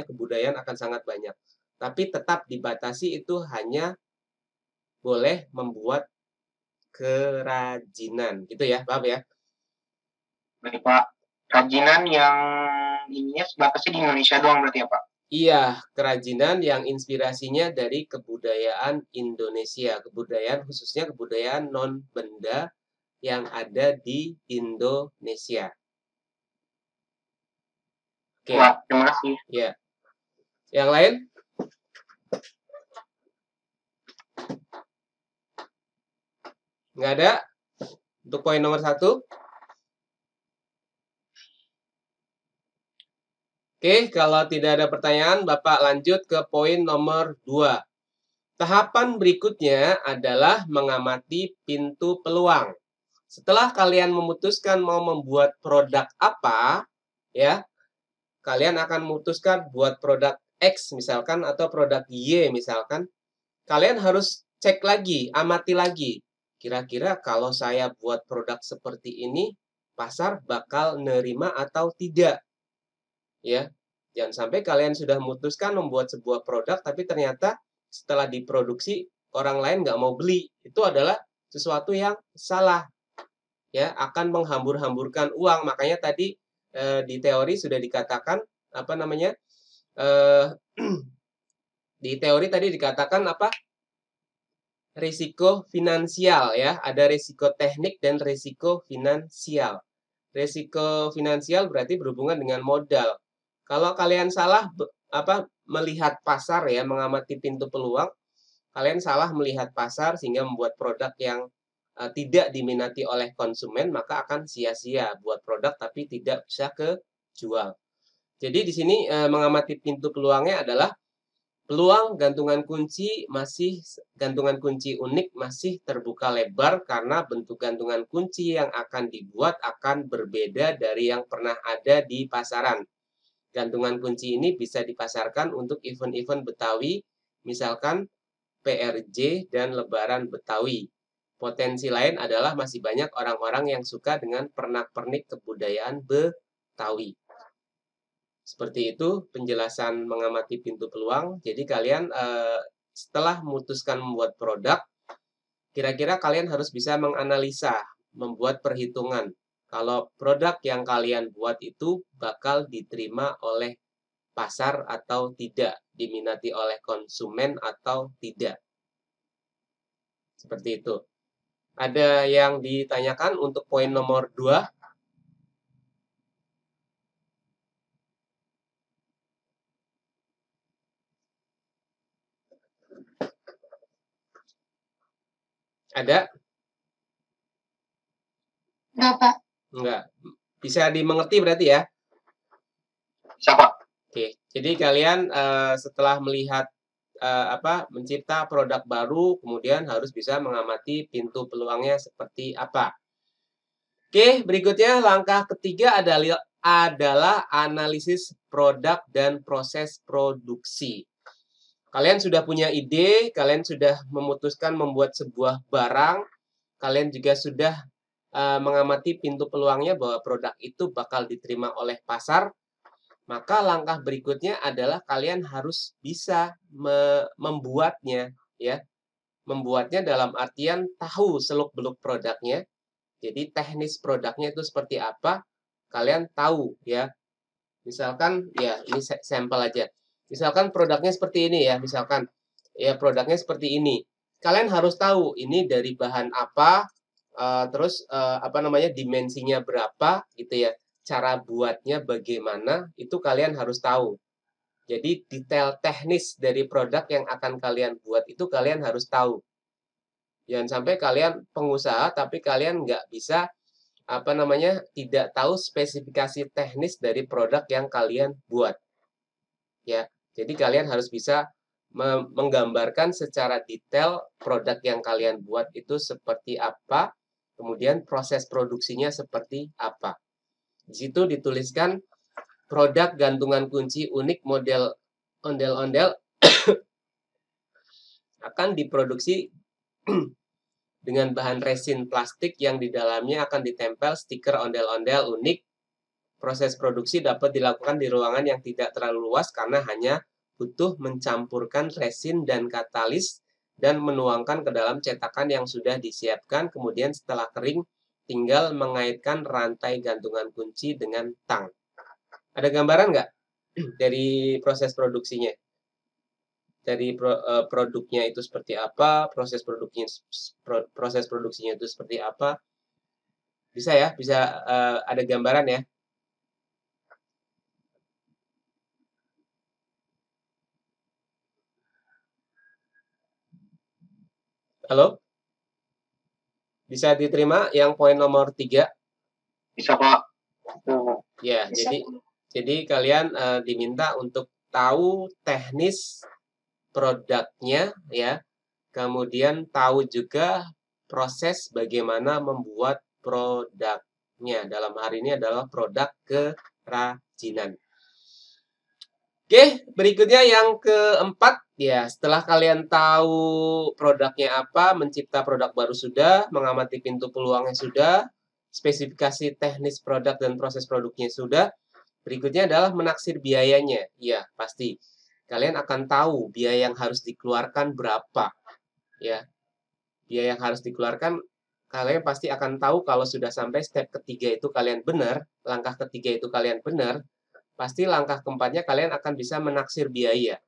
kebudayaan akan sangat banyak. Tapi tetap dibatasi itu hanya boleh membuat kerajinan. Gitu ya, paham ya? Baik Pak, kerajinan yang ininya sebatasnya di Indonesia doang berarti ya Pak? Iya, kerajinan yang inspirasinya dari kebudayaan Indonesia, kebudayaan khususnya kebudayaan non-benda yang ada di Indonesia. Oke. Wah, terima kasih. Ya. Yang lain? Nggak ada? Untuk poin nomor 1? Oke, kalau tidak ada pertanyaan, Bapak lanjut ke poin nomor 2. Tahapan berikutnya adalah mengamati pintu peluang. Setelah kalian memutuskan mau membuat produk apa, ya, kalian akan memutuskan buat produk X misalkan atau produk Y misalkan, kalian harus cek lagi, amati lagi. Kira-kira kalau saya buat produk seperti ini, pasar bakal nerima atau tidak? Ya, jangan sampai kalian sudah memutuskan membuat sebuah produk, tapi ternyata setelah diproduksi orang lain nggak mau beli. Itu adalah sesuatu yang salah. Ya, akan menghambur-hamburkan uang. Makanya tadi di teori sudah dikatakan apa namanya? Di teori tadi dikatakan apa? Risiko finansial ya, ada risiko teknik dan risiko finansial. Risiko finansial berarti berhubungan dengan modal. Kalau kalian salah melihat pasar ya, mengamati pintu peluang, kalian salah melihat pasar sehingga membuat produk yang tidak diminati oleh konsumen, maka akan sia-sia buat produk tapi tidak bisa kejual. Jadi di sini mengamati pintu peluangnya adalah peluang gantungan kunci unik masih terbuka lebar karena bentuk gantungan kunci yang akan dibuat akan berbeda dari yang pernah ada di pasaran. Gantungan kunci ini bisa dipasarkan untuk event-event Betawi, misalkan PRJ dan Lebaran Betawi. Potensi lain adalah masih banyak orang-orang yang suka dengan pernak-pernik kebudayaan Betawi. Seperti itu penjelasan mengamati pintu peluang. Jadi kalian setelah memutuskan membuat produk, kira-kira kalian harus bisa menganalisa, membuat perhitungan. Kalau produk yang kalian buat itu bakal diterima oleh pasar atau tidak, diminati oleh konsumen atau tidak. Seperti itu. Ada yang ditanyakan untuk poin nomor 2? Ada? Enggak, Pak. Enggak. Bisa dimengerti berarti ya? Bisa Pak. Oke, jadi kalian setelah melihat mencipta produk baru, kemudian harus bisa mengamati pintu peluangnya seperti apa. Oke, berikutnya langkah ketiga adalah analisis produk dan proses produksi. Kalian sudah punya ide, kalian sudah memutuskan membuat sebuah barang, kalian juga sudah mengamati pintu peluangnya bahwa produk itu bakal diterima oleh pasar. Maka langkah berikutnya adalah kalian harus bisa membuatnya, ya. Membuatnya dalam artian tahu seluk-beluk produknya. Jadi teknis produknya itu seperti apa, kalian tahu ya. Misalkan ya ini sampel aja. Misalkan produknya seperti ini ya, misalkan ya produknya seperti ini. Kalian harus tahu ini dari bahan apa, terus dimensinya berapa gitu ya. Cara buatnya bagaimana, itu kalian harus tahu. Jadi detail teknis dari produk yang akan kalian buat itu kalian harus tahu. Jangan sampai kalian pengusaha tapi kalian nggak bisa tidak tahu spesifikasi teknis dari produk yang kalian buat. Ya, jadi kalian harus bisa menggambarkan secara detail produk yang kalian buat itu seperti apa, kemudian proses produksinya seperti apa. Di situ dituliskan produk gantungan kunci unik model ondel-ondel akan diproduksi dengan bahan resin plastik yang di dalamnya akan ditempel stiker ondel-ondel unik. Proses produksi dapat dilakukan di ruangan yang tidak terlalu luas karena hanya butuh mencampurkan resin dan katalis dan menuangkan ke dalam cetakan yang sudah disiapkan. Kemudian setelah kering, tinggal mengaitkan rantai gantungan kunci dengan tang. Ada gambaran nggak dari proses produksinya? Dari produknya itu seperti apa, proses produksinya itu seperti apa? Bisa ya, bisa ada gambaran ya. Halo? Bisa diterima yang poin nomor 3? Bisa, Pak. Ya, jadi kalian diminta untuk tahu teknis produknya ya. Kemudian tahu juga proses bagaimana membuat produknya. Dalam hari ini adalah produk kerajinan. Oke, berikutnya yang keempat, ya setelah kalian tahu produknya apa, mencipta produk baru sudah, mengamati pintu peluangnya sudah, spesifikasi teknis produk dan proses produknya sudah, berikutnya adalah menaksir biayanya. Ya, pasti. Kalian akan tahu biaya yang harus dikeluarkan berapa. Ya, biaya yang harus dikeluarkan, kalian pasti akan tahu kalau sudah sampai step ketiga itu kalian benar, langkah ketiga itu kalian benar, pasti langkah keempatnya kalian akan bisa menaksir biaya.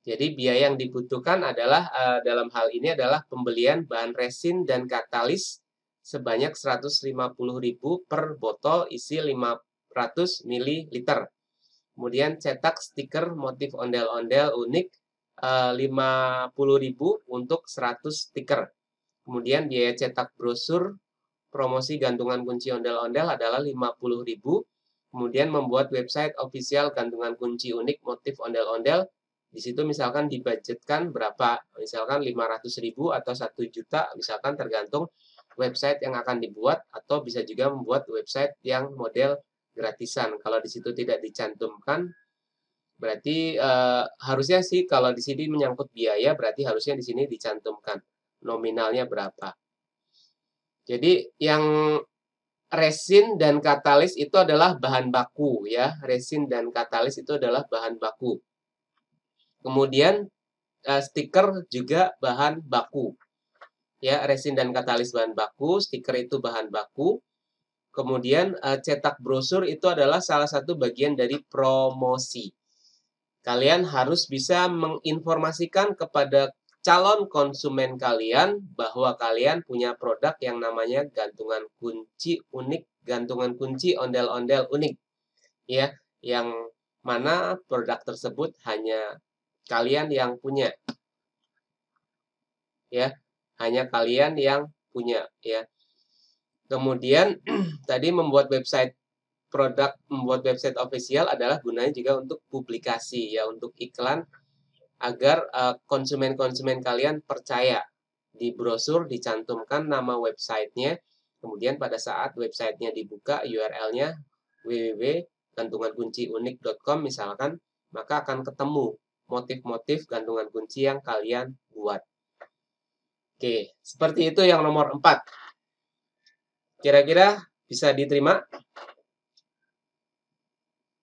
Jadi biaya yang dibutuhkan adalah dalam hal ini adalah pembelian bahan resin dan katalis sebanyak 150.000 per botol isi 500 ml. Kemudian cetak stiker motif ondel-ondel unik 50.000 untuk 100 stiker. Kemudian biaya cetak brosur promosi gantungan kunci ondel-ondel adalah 50.000. Kemudian membuat website official gantungan kunci unik motif ondel-ondel. Di situ misalkan dibudgetkan berapa, misalkan 500.000 atau 1 juta, misalkan tergantung website yang akan dibuat, atau bisa juga membuat website yang model gratisan. Kalau di situ tidak dicantumkan, berarti harusnya sih kalau di sini menyangkut biaya, berarti harusnya di sini dicantumkan nominalnya berapa. Jadi yang resin dan katalis itu adalah bahan baku ya. Resin dan katalis itu adalah bahan baku. Kemudian stiker juga bahan baku. Ya, resin dan katalis bahan baku, stiker itu bahan baku. Kemudian cetak brosur itu adalah salah satu bagian dari promosi. Kalian harus bisa menginformasikan kepada calon konsumen kalian bahwa kalian punya produk yang namanya gantungan kunci unik, gantungan kunci ondel-ondel unik. Ya, yang mana produk tersebut hanya kalian yang punya. Ya, hanya kalian yang punya ya. Kemudian tadi membuat website produk, membuat website official adalah gunanya juga untuk publikasi ya, untuk iklan, agar konsumen-konsumen kalian percaya. Di brosur dicantumkan nama websitenya, kemudian pada saat websitenya dibuka, URL-nya www.gantungankunciunik.com misalkan, maka akan ketemu motif-motif gantungan kunci yang kalian buat. Oke, seperti itu yang nomor 4. Kira-kira bisa diterima?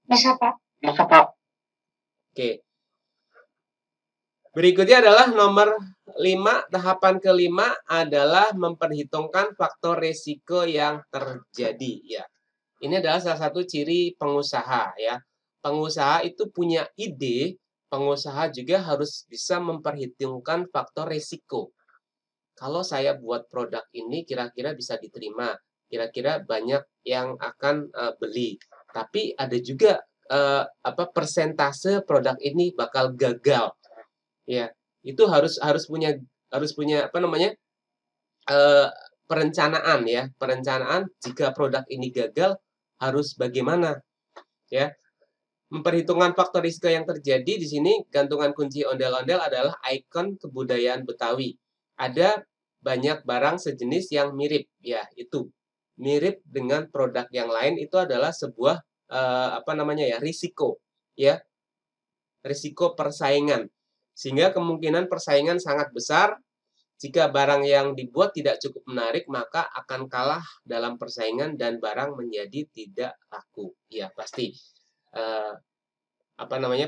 Bisa, Pak. Bisa, Pak. Oke. Berikutnya adalah nomor 5, tahapan kelima adalah memperhitungkan faktor risiko yang terjadi ya. Ini adalah salah satu ciri pengusaha ya. Pengusaha itu punya ide, pengusaha juga harus bisa memperhitungkan faktor risiko. Kalau saya buat produk ini kira-kira bisa diterima, kira-kira banyak yang akan beli. Tapi ada juga persentase produk ini bakal gagal. Ya, itu harus punya perencanaan ya. Perencanaan jika produk ini gagal harus bagaimana? Ya. Memperhitungkan faktor risiko yang terjadi di sini, gantungan kunci ondel-ondel adalah ikon kebudayaan Betawi. Ada banyak barang sejenis yang mirip, ya, itu. Mirip dengan produk yang lain itu adalah sebuah risiko, ya. Risiko persaingan. Sehingga kemungkinan persaingan sangat besar. Jika barang yang dibuat tidak cukup menarik, maka akan kalah dalam persaingan dan barang menjadi tidak laku. Ya, pasti.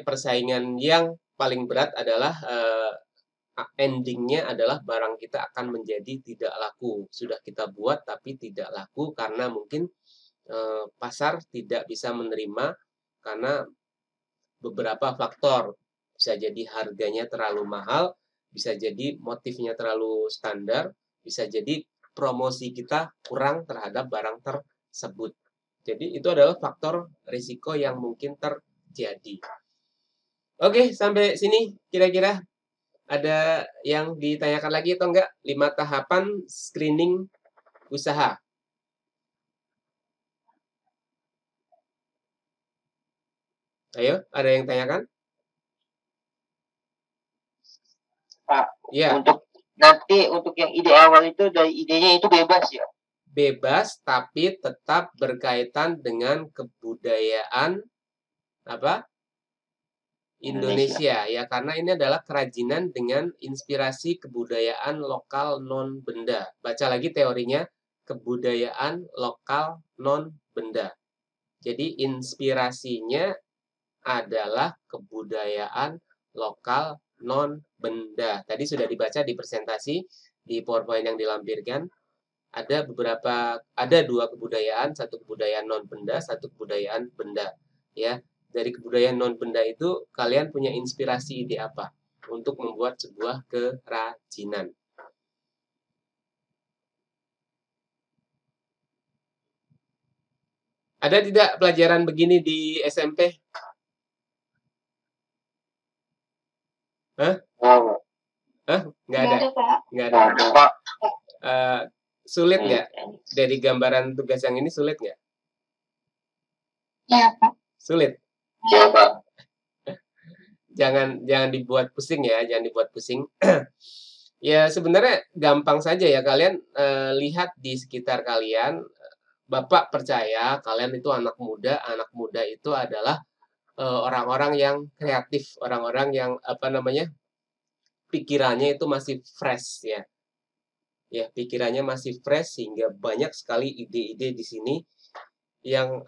Persaingan yang paling berat adalah endingnya adalah barang kita akan menjadi tidak laku. Sudah kita buat tapi tidak laku karena mungkin pasar tidak bisa menerima karena beberapa faktor. Bisa jadi harganya terlalu mahal, bisa jadi motifnya terlalu standar, bisa jadi promosi kita kurang terhadap barang tersebut. Jadi itu adalah faktor risiko yang mungkin terjadi. Oke, sampai sini kira-kira ada yang ditanyakan lagi atau enggak? 5 tahapan screening usaha. Ayo, ada yang tanyakan? Pak, Ya. untuk yang ide awal itu dari idenya itu bebas ya? Bebas tapi tetap berkaitan dengan kebudayaan apa? Indonesia ya, karena ini adalah kerajinan dengan inspirasi kebudayaan lokal non benda. Baca lagi teorinya, kebudayaan lokal non benda. Jadi inspirasinya adalah kebudayaan lokal non benda. Tadi sudah dibaca di presentasi di PowerPoint yang dilampirkan. Ada dua kebudayaan, satu kebudayaan non benda, satu kebudayaan benda. Ya, dari kebudayaan non benda itu kalian punya inspirasi ide apa untuk membuat sebuah kerajinan? Ada tidak pelajaran begini di SMP? Hah? Nggak ada. Nggak ada. Sulit nggak? Dari gambaran tugas yang ini sulit nggak? Ya, Pak. Sulit. Ya, Pak. Jangan dibuat pusing ya, jangan dibuat pusing. Ya sebenarnya gampang saja ya, kalian lihat di sekitar kalian. Bapak percaya kalian itu anak muda. Anak muda itu adalah orang-orang yang kreatif, orang-orang yang pikirannya itu masih fresh ya. Ya, pikirannya masih fresh sehingga banyak sekali ide-ide di sini yang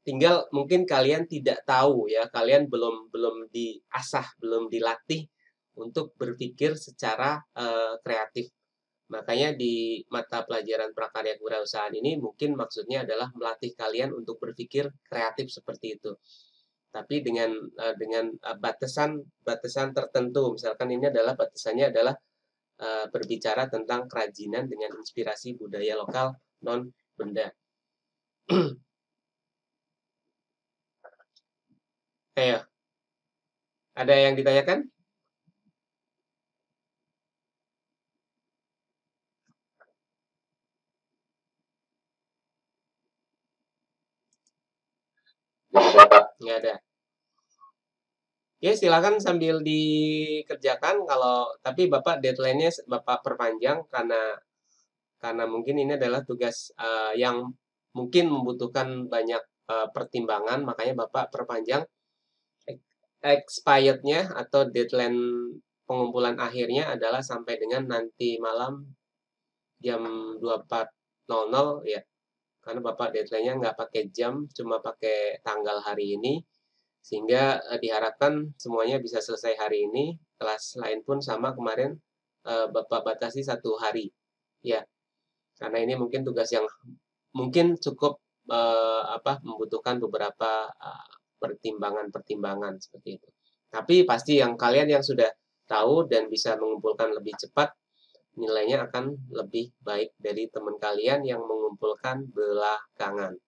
tinggal mungkin kalian tidak tahu ya, kalian belum diasah, belum dilatih untuk berpikir secara kreatif. Makanya di mata pelajaran prakarya kewirausahaan ini mungkin maksudnya adalah melatih kalian untuk berpikir kreatif seperti itu. Tapi dengan batasan tertentu. Misalkan ini adalah batasannya adalah berbicara tentang kerajinan dengan inspirasi budaya lokal non benda. Ayo, ada yang ditanyakan? Nggak ada. Ya, silakan sambil dikerjakan tapi Bapak deadline-nya Bapak perpanjang karena mungkin ini adalah tugas yang mungkin membutuhkan banyak pertimbangan, makanya Bapak perpanjang expired-nya atau deadline pengumpulan akhirnya adalah sampai dengan nanti malam jam 24.00 ya. Karena Bapak deadline-nya nggak pakai jam, cuma pakai tanggal hari ini. Sehingga diharapkan semuanya bisa selesai hari ini. Kelas lain pun sama kemarin Bapak batasi 1 hari. Ya, karena ini mungkin tugas yang mungkin cukup membutuhkan beberapa pertimbangan-pertimbangan seperti itu. Tapi pasti yang kalian yang sudah tahu dan bisa mengumpulkan lebih cepat, nilainya akan lebih baik dari teman kalian yang mengumpulkan belakangan.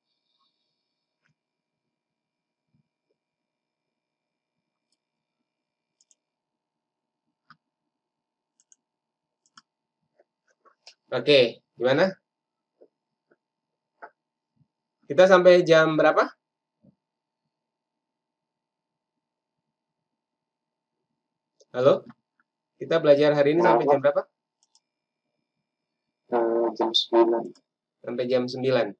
Oke, gimana? Kita sampai jam berapa? Halo? Kita belajar hari ini sampai jam berapa? Jam 9. Sampai jam 9.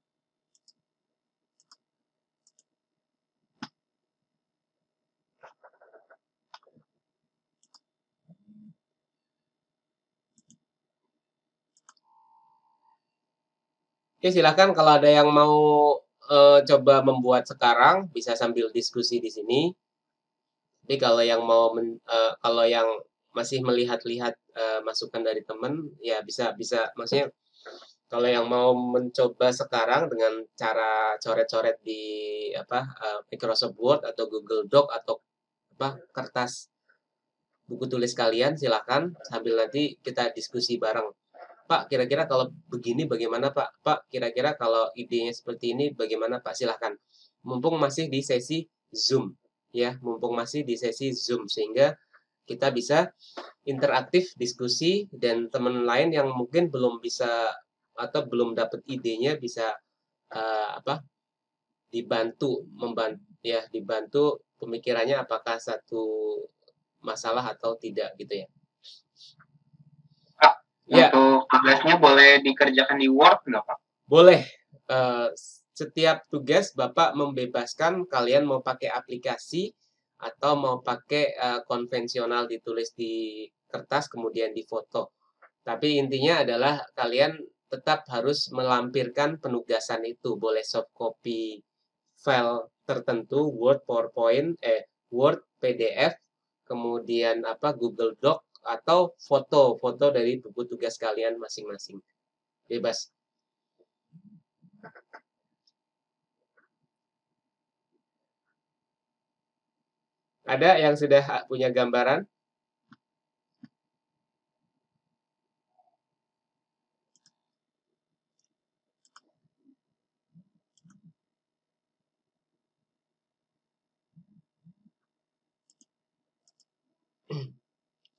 Oke, silakan kalau ada yang mau coba membuat sekarang bisa sambil diskusi di sini. Tapi kalau yang masih melihat-lihat masukan dari teman, ya bisa maksudnya kalau yang mau mencoba sekarang dengan cara coret-coret di Microsoft Word atau Google Doc atau kertas buku tulis kalian, silakan sambil nanti kita diskusi bareng. Pak, kira-kira kalau begini bagaimana Pak? Pak, kira-kira kalau idenya seperti ini bagaimana Pak? Silahkan. Mumpung masih di sesi Zoom, ya, mumpung masih di sesi Zoom, sehingga kita bisa interaktif diskusi dan teman lain yang mungkin belum bisa atau belum dapat idenya bisa dibantu pemikirannya apakah satu masalah atau tidak gitu ya. Ya. Untuk tugasnya boleh dikerjakan di Word nggak Pak? Boleh. Setiap tugas Bapak membebaskan kalian mau pakai aplikasi atau mau pakai konvensional ditulis di kertas kemudian difoto. Tapi intinya adalah kalian tetap harus melampirkan penugasan itu. Boleh soft copy file tertentu, Word, PowerPoint, Word, PDF, kemudian Google Doc, atau foto dari buku tugas kalian masing-masing. Bebas. Ada yang sudah punya gambaran?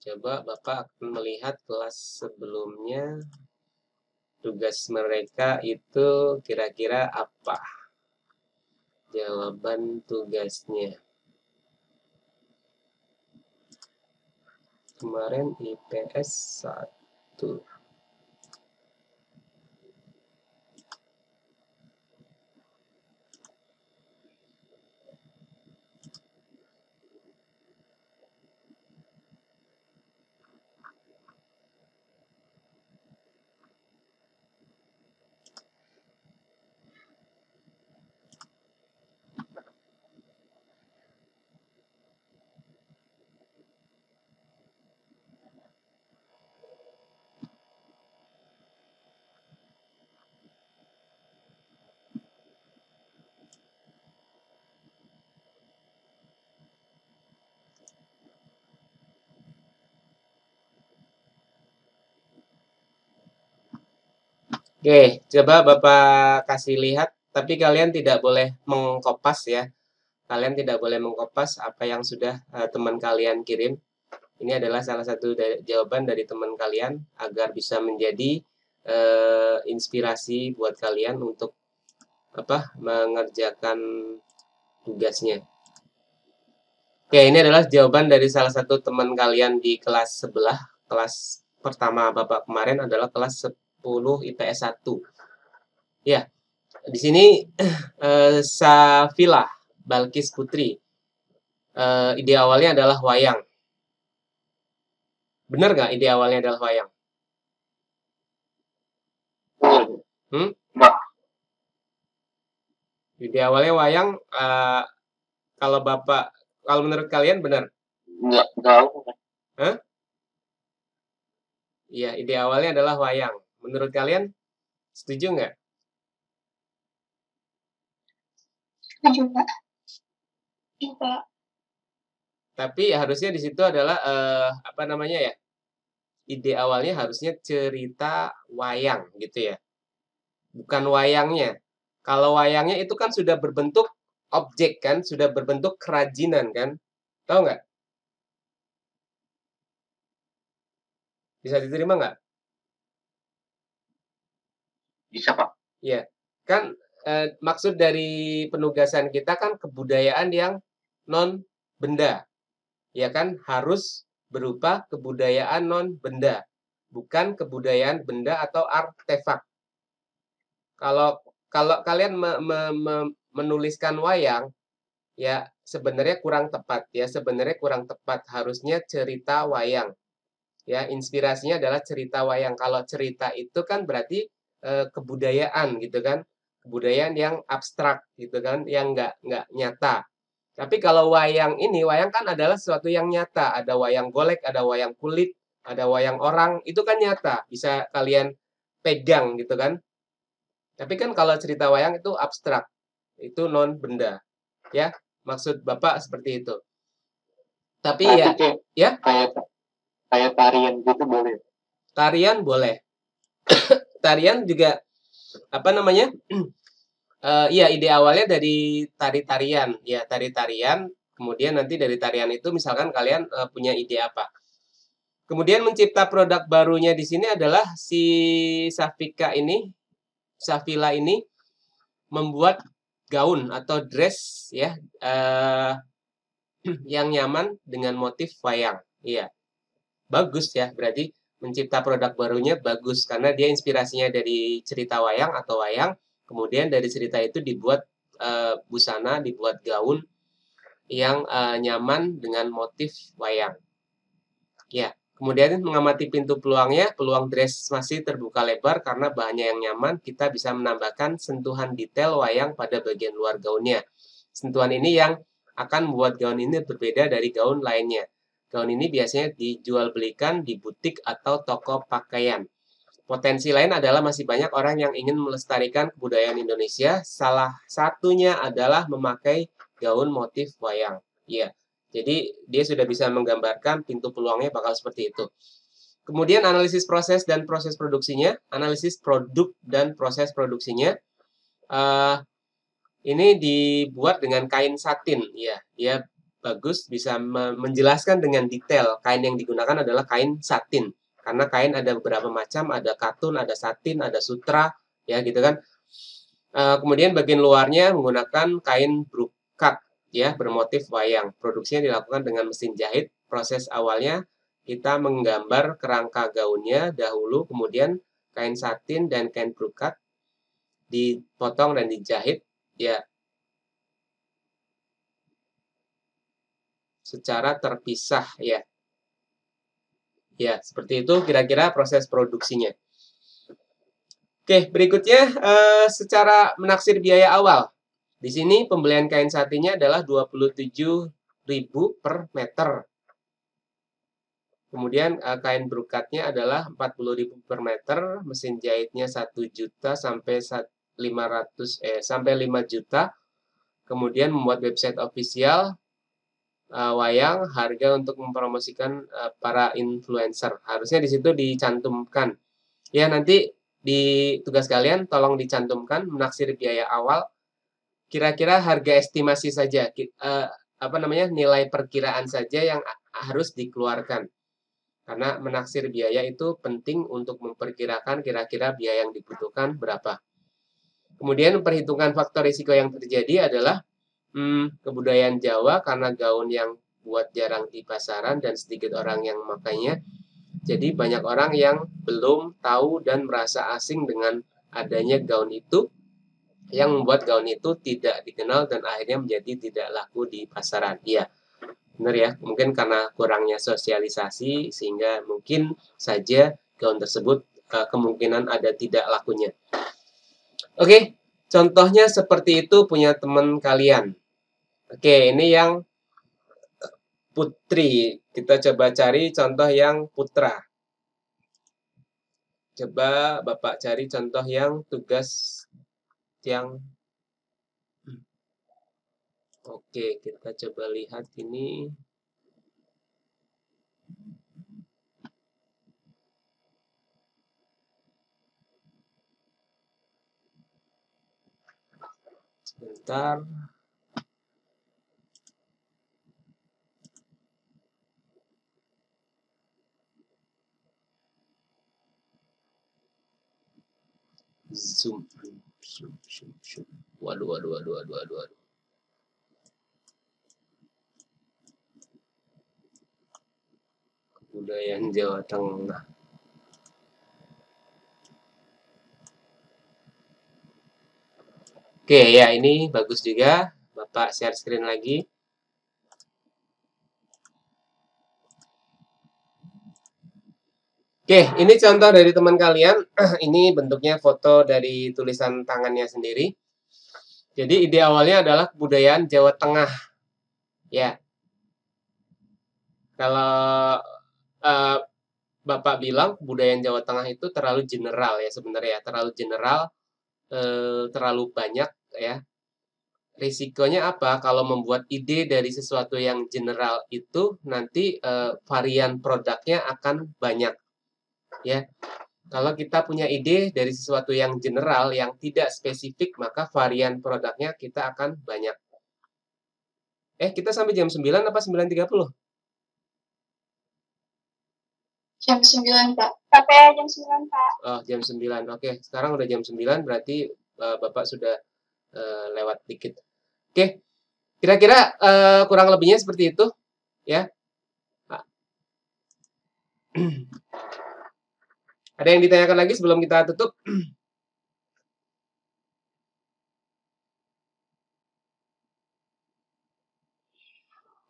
Coba Bapak akan melihat kelas sebelumnya, tugas mereka itu kira-kira apa? Jawaban tugasnya. Kemarin IPS 1. Oke, coba Bapak kasih lihat, tapi kalian tidak boleh mengkopas ya. Kalian tidak boleh mengkopas apa yang sudah teman kalian kirim. Ini adalah salah satu jawaban dari teman kalian agar bisa menjadi inspirasi buat kalian untuk mengerjakan tugasnya. Oke, ini adalah jawaban dari salah satu teman kalian di kelas sebelah. Kelas pertama Bapak kemarin adalah kelas 10 IPS 1. Ya, di sini Safila Balkis Putri. Ide awalnya adalah wayang. Benar nggak ide awalnya adalah wayang? Ide awalnya wayang. Kalau menurut kalian benar? Nggak tahu. Hah? Iya, ide awalnya adalah wayang. Menurut kalian setuju nggak? Setuju, Pak. Juga. Tapi harusnya di situ adalah ide awalnya harusnya cerita wayang gitu ya. Bukan wayangnya. Kalau wayangnya itu kan sudah berbentuk objek kan, sudah berbentuk kerajinan kan. Tahu nggak? Bisa diterima nggak? Bisa Pak. Ya, kan maksud dari penugasan kita kan kebudayaan yang non benda, ya kan, harus berupa kebudayaan non benda, bukan kebudayaan benda atau artefak. Kalau kalian menuliskan wayang, ya sebenarnya kurang tepat, harusnya cerita wayang. Ya, inspirasinya adalah cerita wayang. Kalau cerita itu kan berarti kebudayaan gitu kan, kebudayaan yang abstrak gitu kan, yang nggak nyata. Tapi kalau wayang ini, wayang kan adalah sesuatu yang nyata. Ada wayang golek, ada wayang kulit, ada wayang orang. Itu kan nyata. Bisa kalian pegang gitu kan. Tapi kan kalau cerita wayang itu abstrak. Itu non benda. Ya, maksud Bapak seperti itu. Tapi ya, ya kayak tarian gitu boleh. Tarian boleh. Tarian juga apa namanya? Iya, ide awalnya dari tari-tarian. Ya, tari-tarian. Kemudian nanti dari tarian itu misalkan kalian punya ide apa. Kemudian mencipta produk barunya di sini adalah si Safila ini membuat gaun atau dress ya yang nyaman dengan motif wayang. Iya. Bagus ya, berarti mencipta produk barunya bagus karena dia inspirasinya dari cerita wayang atau wayang. Kemudian dari cerita itu dibuat busana, dibuat gaun yang nyaman dengan motif wayang. Ya, kemudian mengamati pintu peluangnya, peluang dress masih terbuka lebar karena bahannya yang nyaman. Kita bisa menambahkan sentuhan detail wayang pada bagian luar gaunnya. Sentuhan ini yang akan membuat gaun ini berbeda dari gaun lainnya. Gaun ini biasanya dijual belikan di butik atau toko pakaian. Potensi lain adalah masih banyak orang yang ingin melestarikan kebudayaan Indonesia. Salah satunya adalah memakai gaun motif wayang. Iya, jadi dia sudah bisa menggambarkan pintu peluangnya bakal seperti itu. Kemudian analisis proses dan proses produksinya. Analisis produk dan proses produksinya. Ini dibuat dengan kain satin. Ya, dia bagus, bisa menjelaskan dengan detail. Kain yang digunakan adalah kain satin. Karena kain ada beberapa macam, ada katun, ada satin, ada sutra, ya gitu kan. Kemudian bagian luarnya menggunakan kain brokat, ya bermotif wayang. Produksinya dilakukan dengan mesin jahit. Proses awalnya kita menggambar kerangka gaunnya dahulu, kemudian kain satin dan kain brokat dipotong dan dijahit, ya secara terpisah, ya. Ya, seperti itu kira-kira proses produksinya. Oke, berikutnya secara menaksir biaya awal. Di sini pembelian kain satinnya adalah 27.000 per meter. Kemudian kain brokatnya adalah 40.000 per meter, mesin jahitnya 1 juta sampai 5 juta. Kemudian membuat website official wayang, harga untuk mempromosikan para influencer. Harusnya di situ dicantumkan. Ya, nanti di tugas kalian tolong dicantumkan menaksir biaya awal. Kira-kira harga estimasi saja, nilai perkiraan saja yang harus dikeluarkan. Karena menaksir biaya itu penting untuk memperkirakan kira-kira biaya yang dibutuhkan berapa. Kemudian perhitungan faktor risiko yang terjadi adalah kebudayaan Jawa karena gaun yang buat jarang di pasaran dan sedikit orang yang memakainya. Jadi banyak orang yang belum tahu dan merasa asing dengan adanya gaun itu, yang membuat gaun itu tidak dikenal dan akhirnya menjadi tidak laku di pasaran. Iya, benar ya. Mungkin karena kurangnya sosialisasi sehingga mungkin saja gaun tersebut kemungkinan ada tidak lakunya. Oke, contohnya seperti itu punya teman kalian. Oke, ini yang putri. Kita coba cari contoh yang putra. Coba Bapak cari contoh yang tugas yang... Oke, kita coba lihat ini. Sebentar. Zoom. Waduh. Kebudayaan Jawa Tengah. Oke, ya ini bagus juga. Bapak share screen lagi. Oke, ini contoh dari teman kalian. Ini bentuknya foto dari tulisan tangannya sendiri. Jadi ide awalnya adalah kebudayaan Jawa Tengah. Ya, kalau Bapak bilang kebudayaan Jawa Tengah itu terlalu general ya sebenarnya, terlalu general, terlalu banyak ya. Risikonya apa? Kalau membuat ide dari sesuatu yang general itu nanti varian produknya akan banyak ya. Kalau kita punya ide dari sesuatu yang general yang tidak spesifik, maka varian produknya kita akan banyak. Kita sampai jam 9 apa 9.30? Jam 9, Pak. Sampai jam 9, Pak. Oh, jam 9. Oke, sekarang udah jam 9 berarti Bapak sudah lewat dikit. Oke. Kira-kira kurang lebihnya seperti itu ya. Ada yang ditanyakan lagi sebelum kita tutup?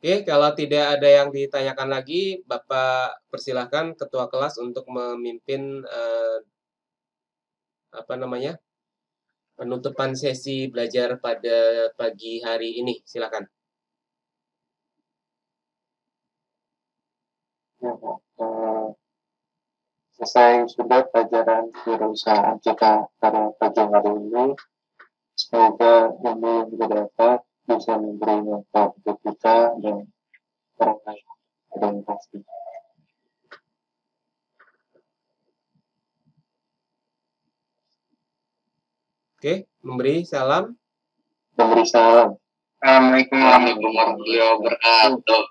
Oke, kalau tidak ada yang ditanyakan lagi, Bapak persilahkan Ketua Kelas untuk memimpin penutupan sesi belajar pada pagi hari ini. Silakan. Selesai sudah pelajaran kewirausahaan kita pada pagi hari ini. Semoga ilmu yang kita dapat bisa memberi manfaat untuk kita dan orang lain. Terima kasih. Oke, memberi salam. Memberi salam. Assalamualaikum warahmatullahi wabarakatuh.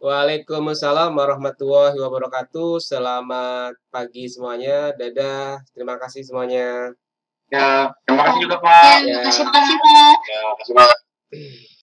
Waalaikumsalam warahmatullahi wabarakatuh. Selamat pagi semuanya. Dadah. Terima kasih semuanya. Ya, terima kasih juga Pak. Terima kasih, Pak. Ya, terima kasih Pak.